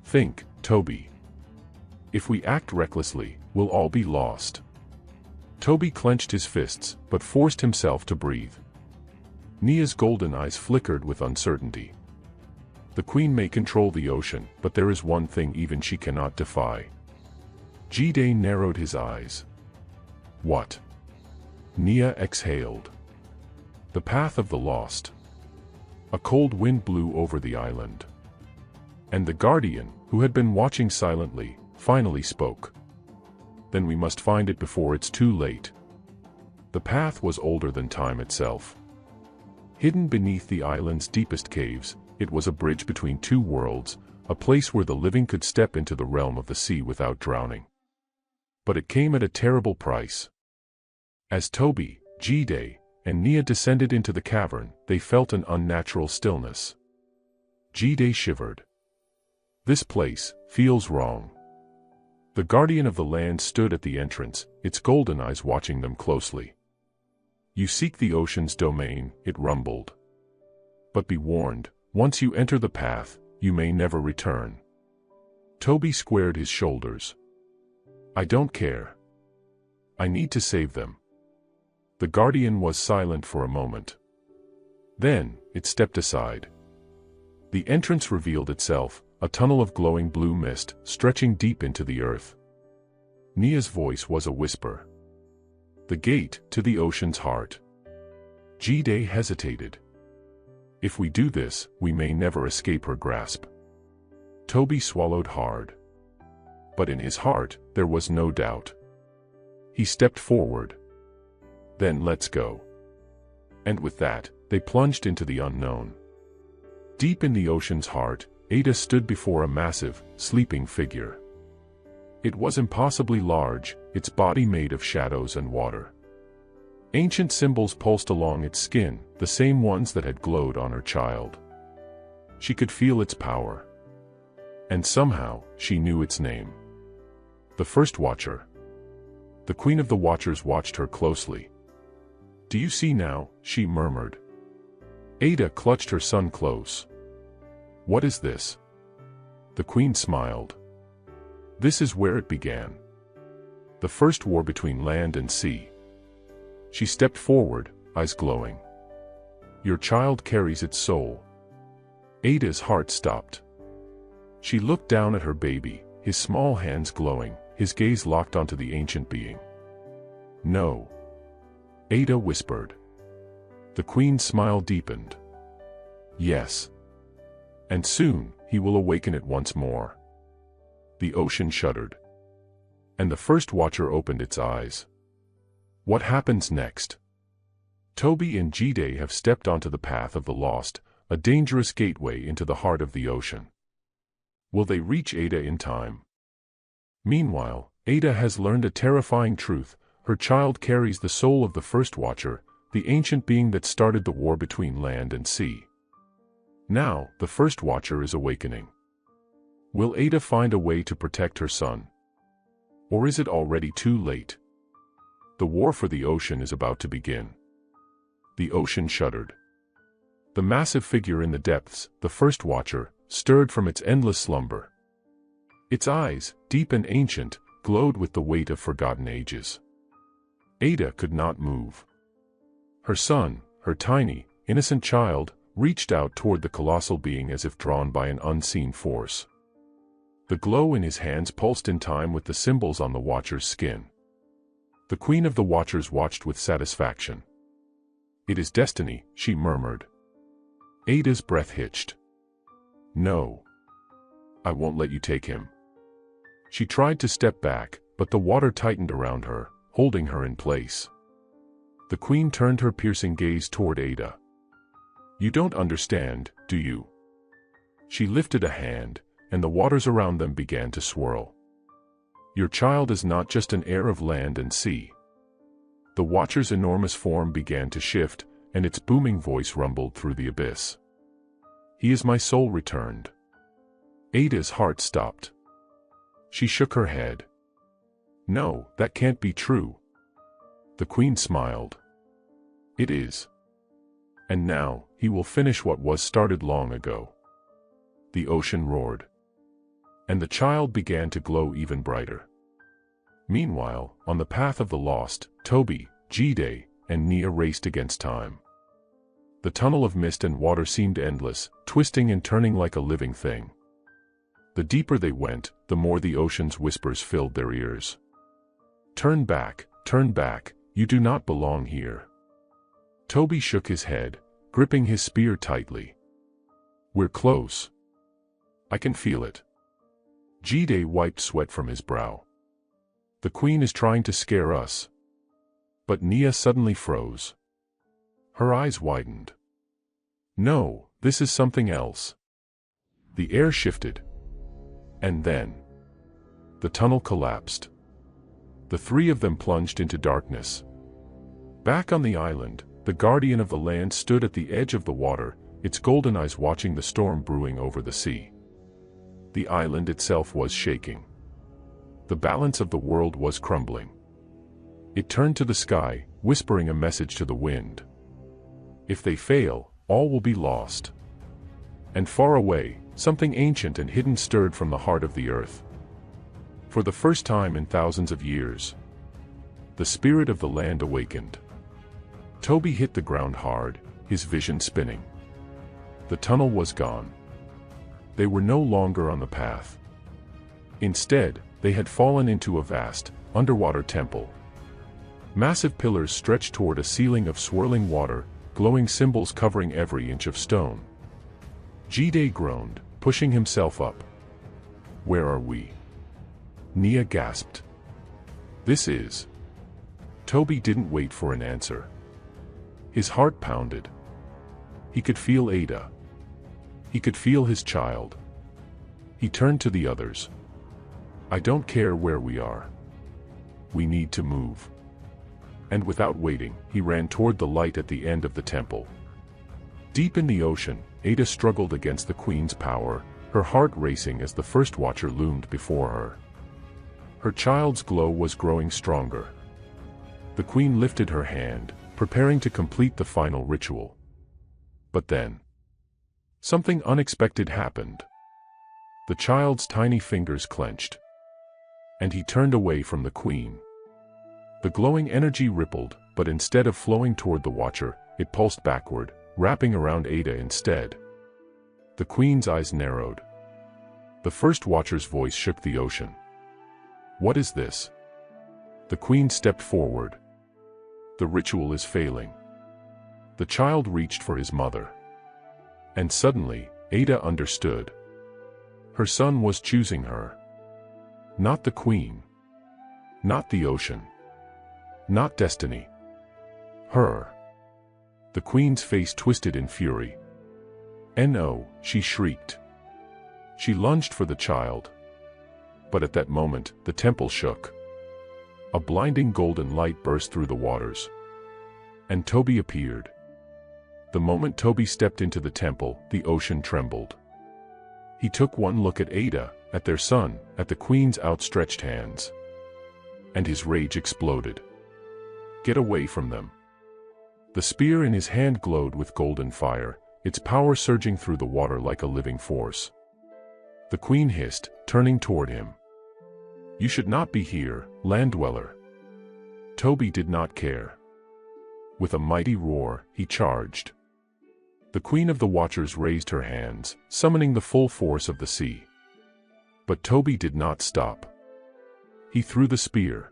"Think, Toby. If we act recklessly, we'll all be lost." Toby clenched his fists, but forced himself to breathe. Nia's golden eyes flickered with uncertainty. "The Queen may control the ocean, but there is one thing even she cannot defy." Jide narrowed his eyes. "What?" Nia exhaled. "The path of the lost." A cold wind blew over the island. And the Guardian, who had been watching silently, finally spoke. "Then we must find it before it's too late." The path was older than time itself. Hidden beneath the island's deepest caves, it was a bridge between two worlds, a place where the living could step into the realm of the sea without drowning. But it came at a terrible price. As Toby, Jide, and Nia descended into the cavern, they felt an unnatural stillness. Jide shivered. "This place feels wrong." The Guardian of the Land stood at the entrance, its golden eyes watching them closely. "You seek the ocean's domain," it rumbled. "But be warned, once you enter the path, you may never return." Toby squared his shoulders. "I don't care. I need to save them." The Guardian was silent for a moment. Then, it stepped aside. The entrance revealed itself, a tunnel of glowing blue mist, stretching deep into the earth. Nia's voice was a whisper. "The gate to the ocean's heart." Jide hesitated. "If we do this, we may never escape her grasp." Toby swallowed hard. But in his heart, there was no doubt. He stepped forward. "Then let's go." And with that, they plunged into the unknown. Deep in the ocean's heart, Ada stood before a massive, sleeping figure. It was impossibly large, its body made of shadows and water. Ancient symbols pulsed along its skin, the same ones that had glowed on her child. She could feel its power. And somehow, she knew its name. The First Watcher. The Queen of the Watchers watched her closely. "Do you see now?" she murmured. Ada clutched her son close. "What is this?" The Queen smiled. "This is where it began. The first war between land and sea." She stepped forward, eyes glowing. "Your child carries its soul." Ada's heart stopped. She looked down at her baby, his small hands glowing, his gaze locked onto the ancient being. No. Ada whispered. The Queen's smile deepened. Yes. And soon, he will awaken it once more. The ocean shuddered. And the first watcher opened its eyes. What happens next? Toby and Jide have stepped onto the path of the lost, a dangerous gateway into the heart of the ocean. Will they reach Ada in time? Meanwhile, Ada has learned a terrifying truth. Her child carries the soul of the first watcher, the ancient being that started the war between land and sea. Now, the first watcher is awakening. Will Ada find a way to protect her son? Or is it already too late? The war for the ocean is about to begin. The ocean shuddered. The massive figure in the depths, the first watcher, stirred from its endless slumber. Its eyes, deep and ancient, glowed with the weight of forgotten ages. Ada could not move. Her son, her tiny, innocent child, reached out toward the colossal being as if drawn by an unseen force. The glow in his hands pulsed in time with the symbols on the watcher's skin. The Queen of the Watchers watched with satisfaction. It is destiny, she murmured. Ada's breath hitched. No. I won't let you take him. She tried to step back, but the water tightened around her, holding her in place. The Queen turned her piercing gaze toward Ada. You don't understand, do you? She lifted a hand, and the waters around them began to swirl. Your child is not just an heir of land and sea. The Watcher's enormous form began to shift, and its booming voice rumbled through the abyss. He is my soul returned. Ada's heart stopped. She shook her head. No, that can't be true. The Queen smiled. It is. And now, he will finish what was started long ago. The ocean roared. And the child began to glow even brighter. Meanwhile, on the path of the lost, Toby, Jide, and Nia raced against time. The tunnel of mist and water seemed endless, twisting and turning like a living thing. The deeper they went, the more the ocean's whispers filled their ears. Turn back, you do not belong here. Toby shook his head, gripping his spear tightly. We're close. I can feel it. Jide wiped sweat from his brow. The Queen is trying to scare us. But Nia suddenly froze. Her eyes widened. No, this is something else. The air shifted. And then, the tunnel collapsed. The three of them plunged into darkness. Back on the island, the guardian of the land stood at the edge of the water, its golden eyes watching the storm brewing over the sea. The island itself was shaking. The balance of the world was crumbling. It turned to the sky, whispering a message to the wind. If they fail, all will be lost. And far away, something ancient and hidden stirred from the heart of the earth. For the first time in thousands of years, the spirit of the land awakened. Toby hit the ground hard, his vision spinning. The tunnel was gone. They were no longer on the path. Instead, they had fallen into a vast, underwater temple. Massive pillars stretched toward a ceiling of swirling water, glowing symbols covering every inch of stone. Jide groaned, pushing himself up. Where are we? Nia gasped. This is... Toby didn't wait for an answer. His heart pounded. He could feel Ada. He could feel his child. He turned to the others. I don't care where we are. We need to move. And without waiting, he ran toward the light at the end of the temple. Deep in the ocean, Ada struggled against the Queen's power, her heart racing as the first watcher loomed before her. Her child's glow was growing stronger. The Queen lifted her hand, preparing to complete the final ritual. But then, something unexpected happened. The child's tiny fingers clenched, and he turned away from the Queen. The glowing energy rippled, but instead of flowing toward the Watcher, it pulsed backward, wrapping around Ada instead. The Queen's eyes narrowed. The first Watcher's voice shook the ocean. What is this? The Queen stepped forward, The ritual is failing. The child reached for his mother. And suddenly, Ada understood. Her son was choosing her. Not the queen. Not the ocean. Not destiny. Her. The queen's face twisted in fury. "No!" she shrieked. She lunged for the child. But at that moment, the temple shook. A blinding golden light burst through the waters. And Toby appeared. The moment Toby stepped into the temple, the ocean trembled. He took one look at Ada, at their son, at the queen's outstretched hands. And his rage exploded. "Get away from them!" The spear in his hand glowed with golden fire, its power surging through the water like a living force. The queen hissed, turning toward him. "You should not be here, land dweller." Toby did not care. With a mighty roar, he charged. The Queen of the Watchers raised her hands, summoning the full force of the sea. But Toby did not stop. He threw the spear.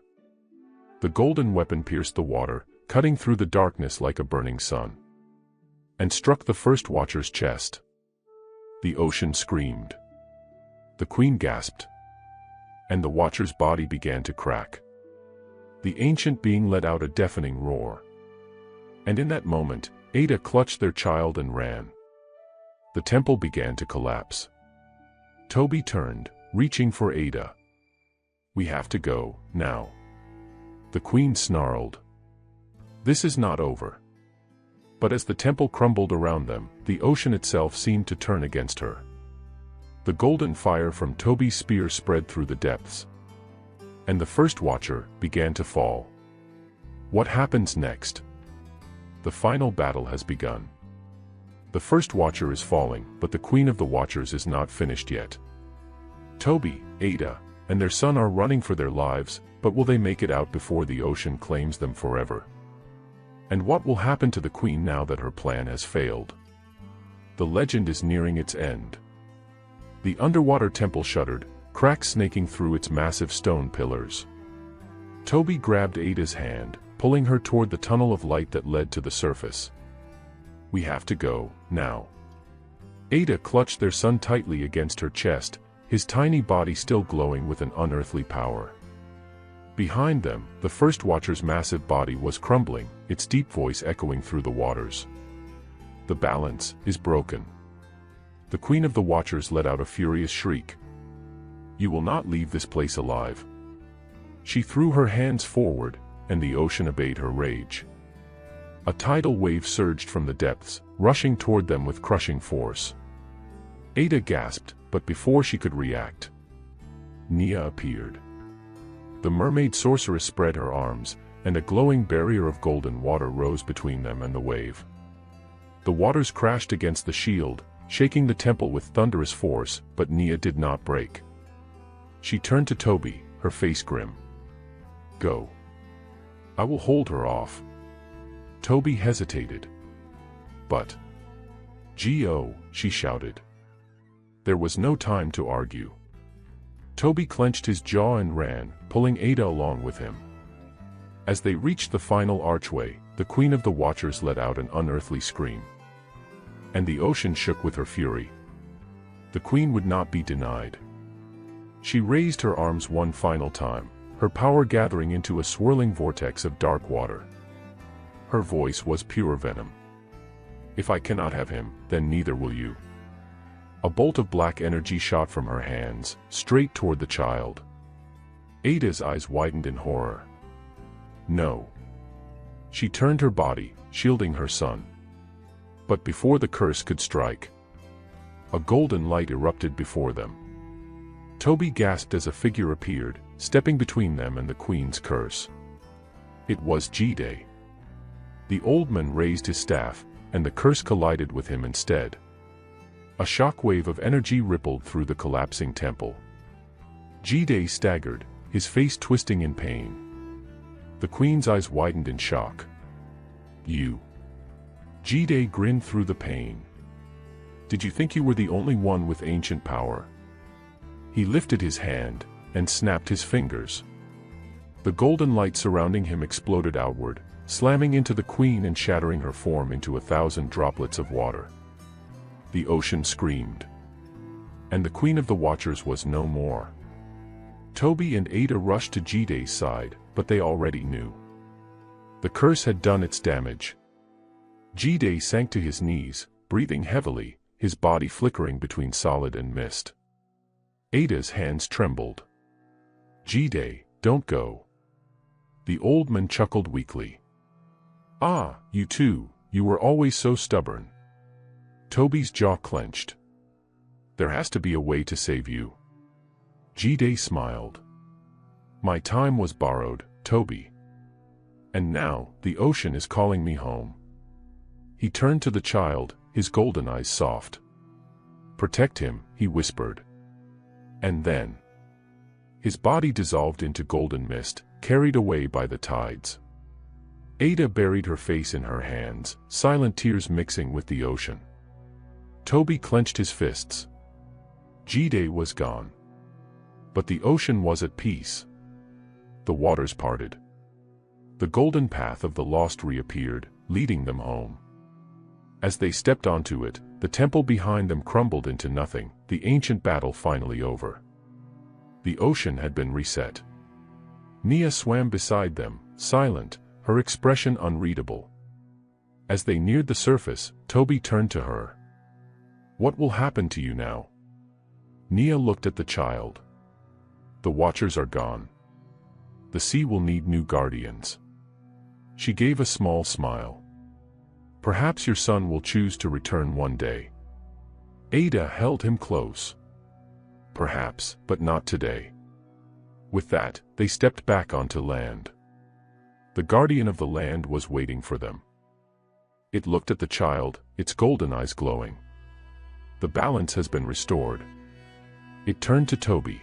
The golden weapon pierced the water, cutting through the darkness like a burning sun, and struck the first Watcher's chest. The ocean screamed. The Queen gasped. And the Watcher's body began to crack. The ancient being let out a deafening roar. And in that moment, Ada clutched their child and ran. The temple began to collapse. Toby turned, reaching for Ada. "We have to go, now." The Queen snarled. "This is not over." But as the temple crumbled around them, the ocean itself seemed to turn against her. The golden fire from Toby's spear spread through the depths. And the first Watcher began to fall. What happens next? The final battle has begun. The first Watcher is falling, but the Queen of the Watchers is not finished yet. Toby, Ada, and their son are running for their lives, but will they make it out before the ocean claims them forever? And what will happen to the Queen now that her plan has failed? The legend is nearing its end. The underwater temple shuddered, cracks snaking through its massive stone pillars. Toby grabbed Ada's hand, pulling her toward the tunnel of light that led to the surface. "We have to go, now." Ada clutched their son tightly against her chest, his tiny body still glowing with an unearthly power. Behind them, the first Watcher's massive body was crumbling, its deep voice echoing through the waters. "The balance is broken." The Queen of the Watchers let out a furious shriek. "You will not leave this place alive." She threw her hands forward, and the ocean obeyed her rage. A tidal wave surged from the depths, rushing toward them with crushing force. Ada gasped, but before she could react, Nia appeared. The mermaid sorceress spread her arms, and a glowing barrier of golden water rose between them and the wave. The waters crashed against the shield, shaking the temple with thunderous force, but Nia did not break. She turned to Toby, her face grim. "Go. I will hold her off." Toby hesitated. "But..." "Go," she shouted. There was no time to argue. Toby clenched his jaw and ran, pulling Ada along with him. As they reached the final archway, the Queen of the Watchers let out an unearthly scream. And the ocean shook with her fury. The Queen would not be denied. She raised her arms one final time, her power gathering into a swirling vortex of dark water. Her voice was pure venom. "If I cannot have him, then neither will you." A bolt of black energy shot from her hands, straight toward the child. Ada's eyes widened in horror. "No." She turned her body, shielding her son. But before the curse could strike, a golden light erupted before them. Toby gasped as a figure appeared, stepping between them and the Queen's curse. It was G-Day. The old man raised his staff, and the curse collided with him instead. A shockwave of energy rippled through the collapsing temple. G-Day staggered, his face twisting in pain. The Queen's eyes widened in shock. "You..." G-Day grinned through the pain. "Did you think you were the only one with ancient power?" He lifted his hand, and snapped his fingers. The golden light surrounding him exploded outward, slamming into the queen and shattering her form into 1,000 droplets of water. The ocean screamed. And the queen of the watchers was no more. Toby and Ada rushed to Jide's side, but they already knew. The curse had done its damage. Jide sank to his knees, breathing heavily, his body flickering between solid and mist. Ada's hands trembled. "Jide, don't go." The old man chuckled weakly. "Ah, you two, you were always so stubborn." Toby's jaw clenched. "There has to be a way to save you." Jide smiled. "My time was borrowed, Toby. And now, the ocean is calling me home." He turned to the child, his golden eyes soft. "Protect him," he whispered. And then his body dissolved into golden mist, carried away by the tides. Ada buried her face in her hands, silent tears mixing with the ocean. Toby clenched his fists. Jide was gone. But the ocean was at peace. The waters parted. The golden path of the lost reappeared, leading them home. As they stepped onto it, the temple behind them crumbled into nothing, the ancient battle finally over. The ocean had been reset. Nia swam beside them, silent, her expression unreadable. As they neared the surface, Toby turned to her. "What will happen to you now?" Nia looked at the child. "The Watchers are gone. The sea will need new guardians." She gave a small smile. "Perhaps your son will choose to return one day." Ada held him close. "Perhaps, but not today." With that, they stepped back onto land. The guardian of the land was waiting for them. It looked at the child, its golden eyes glowing. "The balance has been restored." It turned to Toby.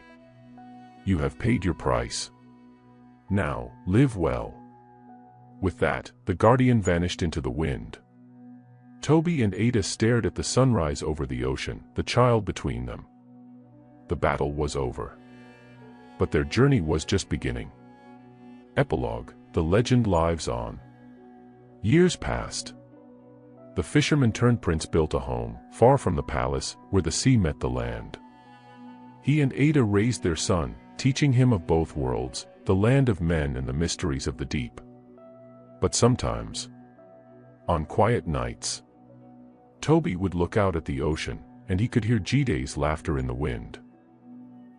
"You have paid your price. Now, live well." With that, the guardian vanished into the wind. Toby and Ada stared at the sunrise over the ocean, the child between them. The battle was over. But their journey was just beginning. Epilogue: the legend lives on. Years passed. The fisherman-turned-prince built a home, far from the palace, where the sea met the land. He and Ada raised their son, teaching him of both worlds, the land of men and the mysteries of the deep. But sometimes, on quiet nights, Toby would look out at the ocean, and he could hear Jide's laughter in the wind.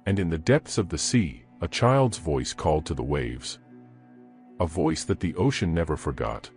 And in the depths of the sea, a child's voice called to the waves. A voice that the ocean never forgot.